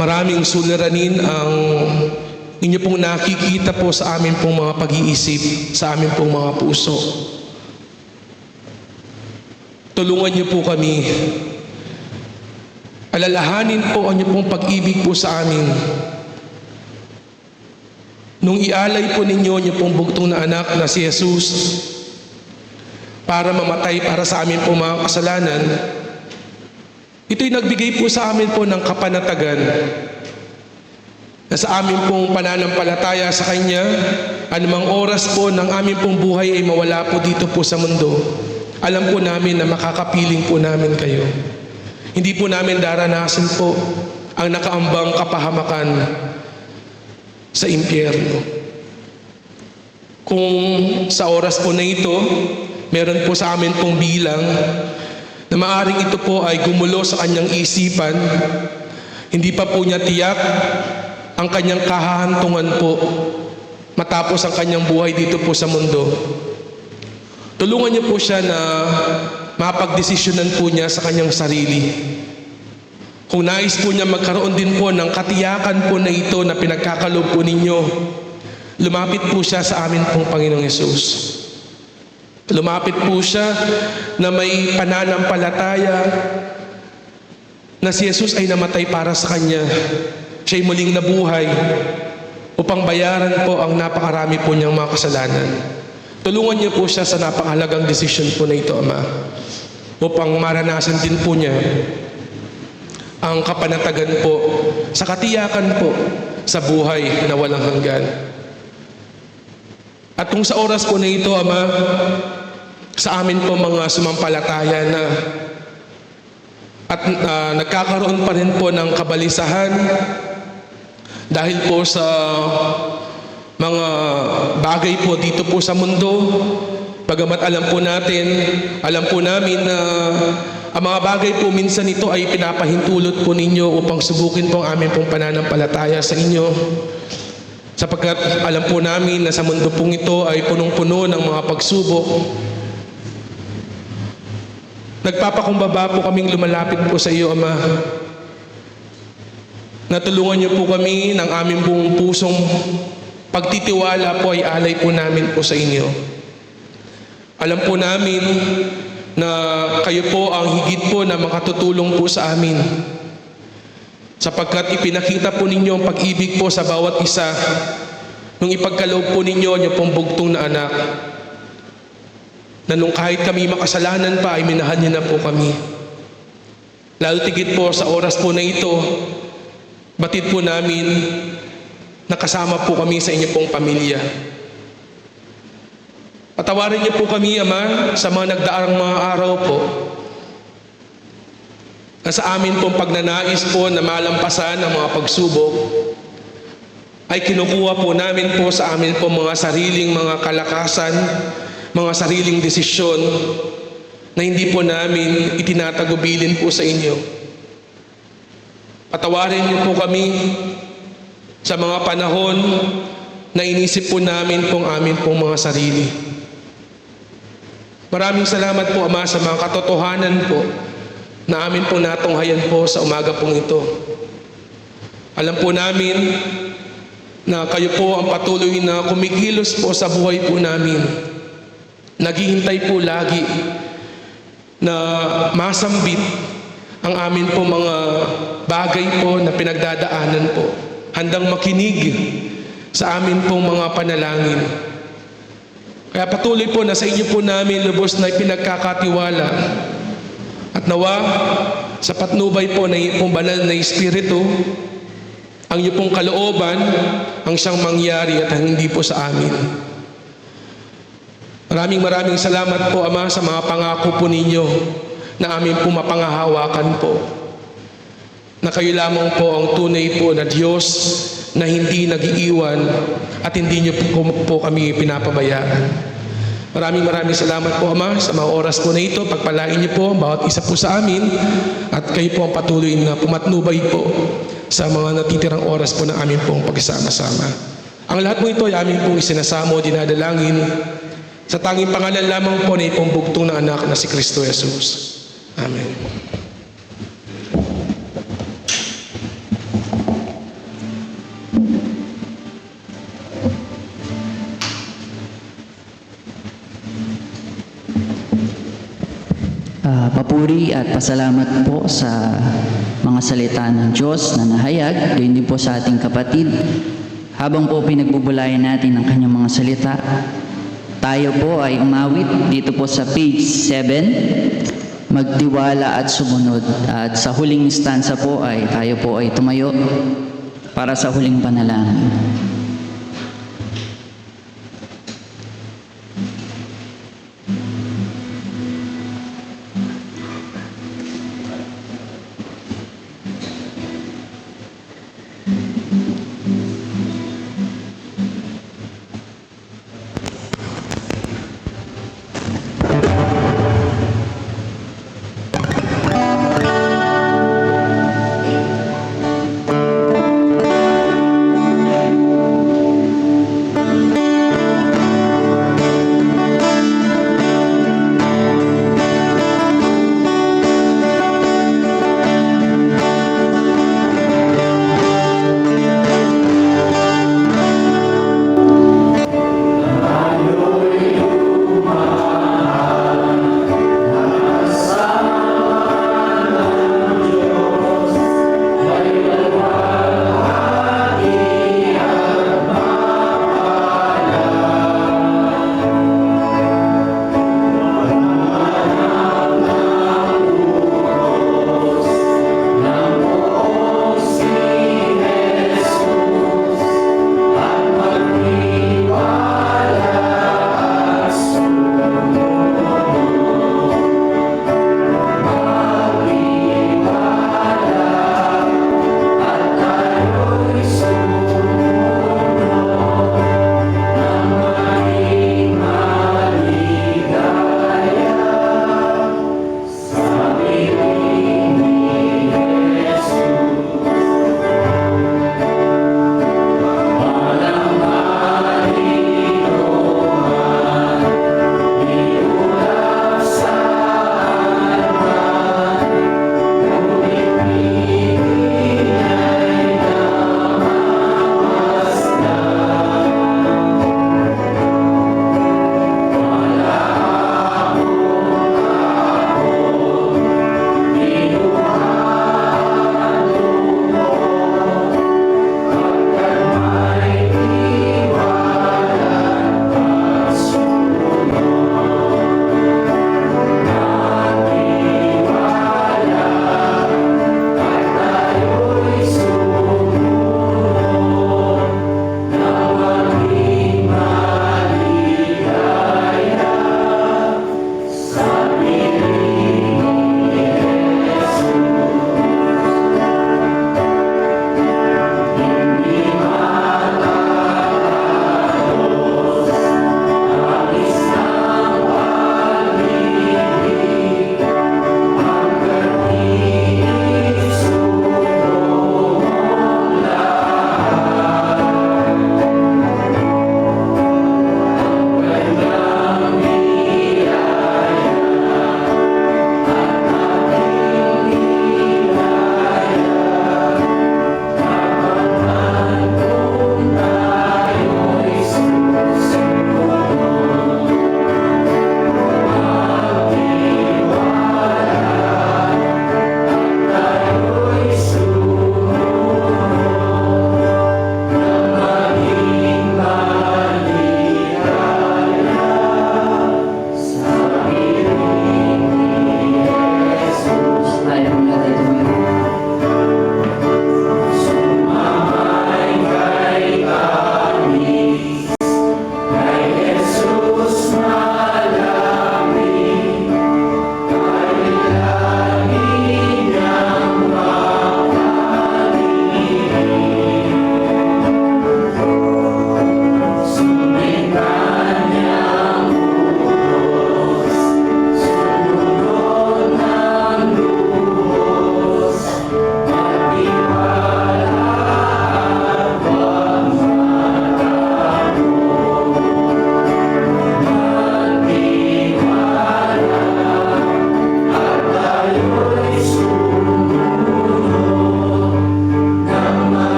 maraming suliranin ang inyo pong nakikita po sa amin pong mga pag-iisip, sa amin pong mga puso. Tulungan niyo po kami. Alalahanin po ang inyo pong pag-ibig po sa amin. Nung ialay po ninyo yung pong bugtong na anak na si Jesus para mamatay para sa amin po mga kasalanan, ito'y nagbigay po sa amin po ng kapanatagan na sa amin pong pananampalataya sa Kanya, anumang oras po ng amin pong buhay ay mawala po dito po sa mundo, alam po namin na makakapiling po namin kayo. Hindi po namin daranasan po ang nakaambang kapahamakan sa impyerno. Kung sa oras po na ito, meron po sa amin pong bilang na maaring ito po ay gumulo sa kanyang isipan, hindi pa po niya tiyak ang kanyang kahahantungan po matapos ang kanyang buhay dito po sa mundo. Tulungan niyo po siya na mapagdesisyonan po niya sa kanyang sarili. Kung nais po niya magkaroon din po ng katiyakan po na ito na pinagkakaloob po ninyo, lumapit po siya sa amin pong Panginoong Yesus. Lumapit po siya na may pananampalataya na si Jesus ay namatay para sa kanya. Siya'y muling nabuhay upang bayaran po ang napakarami po niyang mga kasalanan. Tulungan niyo po siya sa napakahalagang desisyon po na ito, Ama, upang maranasan din po niya ang kapanatagan po sa katiyakan po sa buhay na walang hanggan. At kung sa oras po na ito, Ama, sa amin po mga sumampalataya na at nagkakaroon pa rin po ng kabalisahan dahil po sa mga bagay po dito po sa mundo, bagamat alam po namin na ang mga bagay po minsan ito ay pinapahintulot po ninyo upang subukin po ang aming pong pananampalataya sa inyo. Sapagkat alam po namin na sa mundo pong ito ay punong-puno ng mga pagsubok. Nagpapakumbaba po kaming lumalapit po sa iyo, Ama. Natulungan niyo po kami ng aming buong pusong pagtitiwala po ay alay po namin po sa inyo. Alam po namin na kayo po ang higit po na makatutulong po sa amin. Sapagkat ipinakita po ninyo ang pag-ibig po sa bawat isa nung ipagkaloob po ninyo ang pong bugtong na anak. Na nung kahit kami makasalanan pa ay minahal niyo na po kami. Lalo tigit po sa oras po na ito, batid po namin nakasama po kami sa inyo pong pamilya. Patawarin niyo po kami, Ama, sa mga nagdaang mga araw po na sa amin pong pagnanais po na malampasan ang mga pagsubok ay kinukuha po namin po sa amin po mga sariling mga kalakasan, mga sariling desisyon na hindi po namin itinatagubilin po sa inyo. Patawarin niyo po kami sa mga panahon na inisip po namin pong amin pong mga sarili. Maraming salamat po, Ama, sa mga katotohanan po na amin pong natunghayan po sa umaga pong ito. Alam po namin na kayo po ang patuloy na kumikilos po sa buhay po namin. Naghihintay po lagi na masambit ang amin po mga bagay po na pinagdadaanan po. Handang makinig sa amin pong mga panalangin. Kaya patuloy po na sa inyo po namin lubos na pinagkakatiwala. At nawa, sa patnubay po na pong banal na Espiritu, ang iyo pong kalooban ang siyang mangyari at hindi po sa amin. Maraming salamat po, Ama, sa mga pangako po ninyo na amin po mapangahawakan po. Na kayo lamang po ang tunay po na Diyos na hindi nag-iiwan at hindi niyo po kami pinapabayaan. Maraming salamat po, Ama, sa mga oras po na ito. Pagpalain niyo po ang bawat isa po sa amin at kayo po ang patuloy na pumatnubay po sa mga natitirang oras po ng amin pong pagsama-sama. Ang lahat po ito ay amin pong isinasamo, dinadalangin sa tanging pangalan lamang po na ipong bugtong ng anak na si Kristo Jesus. Amen.
papuri at pasalamat po sa mga salita ng Diyos na nahayag, gayon din po sa ating kapatid. Habang po pinagbubulayan natin ang kanyang mga salita, tayo po ay umawit dito po sa page 7, magtiwala at sumunod. At sa huling stanza po ay tayo po ay tumayo para sa huling panalangin.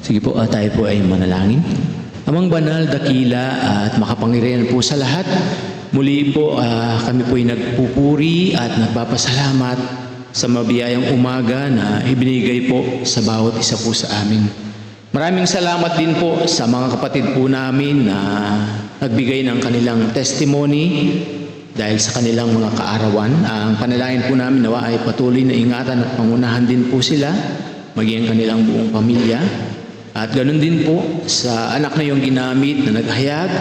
Sige po, tayo po ay manalangin. Amang banal, dakila at makapangyarihan po sa lahat, muli po kami po ay nagpupuri at nagpapasalamat sa mabiyayang umaga na ibinigay po sa bawat isa po sa amin. Maraming salamat din po sa mga kapatid po namin na nagbigay ng kanilang testimony dahil sa kanilang mga kaarawan. Ang panalangin po namin nawa ay patuloy na ingatan at pangunahan din po sila, maging ang kanilang buong pamilya. At ganoon din po sa anak na iyong ginamit na naghayag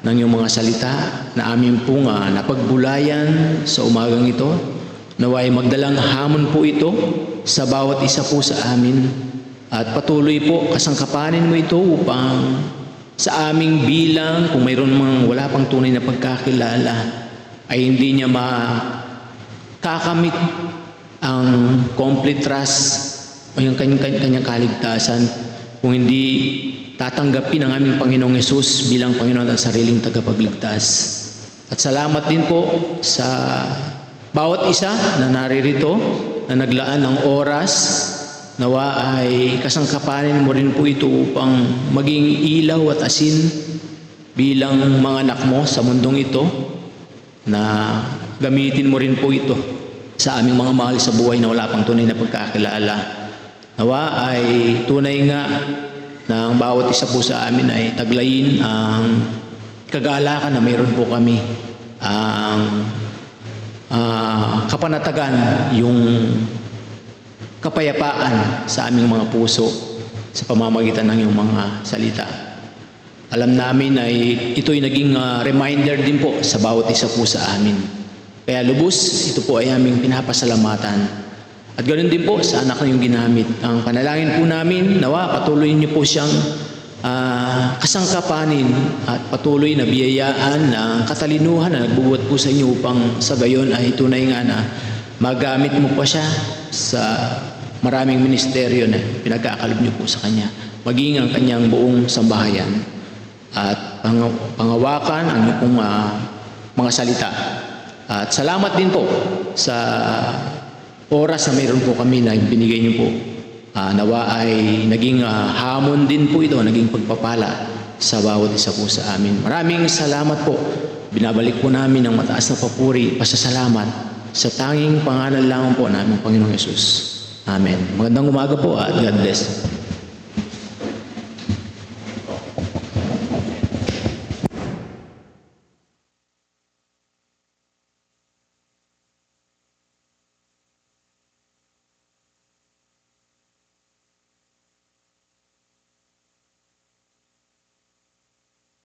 ng iyong mga salita na amin pong napagbulayan sa umagang ito. Naway magdalang hamon po ito sa bawat isa po sa amin. At patuloy po kasangkapanin mo ito upang sa aming bilang, kung mayroon mang wala pang tunay na pagkakilala, ay hindi niya makakamit ang complete trust o yung kanyang kaligtasan kung hindi tatanggapin ang aming Panginoong Yesus bilang Panginoon at sariling tagapagligtas. At salamat din po sa bawat isa na naririto, na naglaan ng oras, nawa ay kasangkapanin mo rin po ito upang maging ilaw at asin bilang mga anak mo sa mundong ito, na gamitin mo rin po ito sa aming mga mahal sa buhay na wala pang tunay na pagkakilala. Nawa ay tunay nga na ang bawat isa po sa amin ay taglayin ang kagalakan na mayroon po kami, ang kapanatagan, yung kapayapaan sa aming mga puso sa pamamagitan ng iyong mga salita. Alam namin ay ito'y naging reminder din po sa bawat isa po sa amin. Kaya lubos, ito po ay aming pinapasalamatan. At ganoon din po sa anak na yung ginamit. Ang panalangin po namin, nawa patuloy niyo po siyang kasangkapanin at patuloy na biyayaan ng katalinuhan na nagbubuhat po sa inyo upang sa gayon ay tunay nga na magamit mo pa siya sa maraming ministeryo na pinagkakalob niyo po sa kanya. Maging ang kanyang buong sambahayan at pangawakan ang iyong pong mga salita. At salamat din po sa oras na mayroon po kami na binigay niyo po. Nawa ay naging hamon din po ito, naging pagpapala sa bawat isa po sa amin. Maraming salamat po. Binabalik po namin ang mataas na papuri, pasasalamat sa tanging pangalan lamang po namin Panginoong Yesus. Amen. Magandang umaga po at God bless.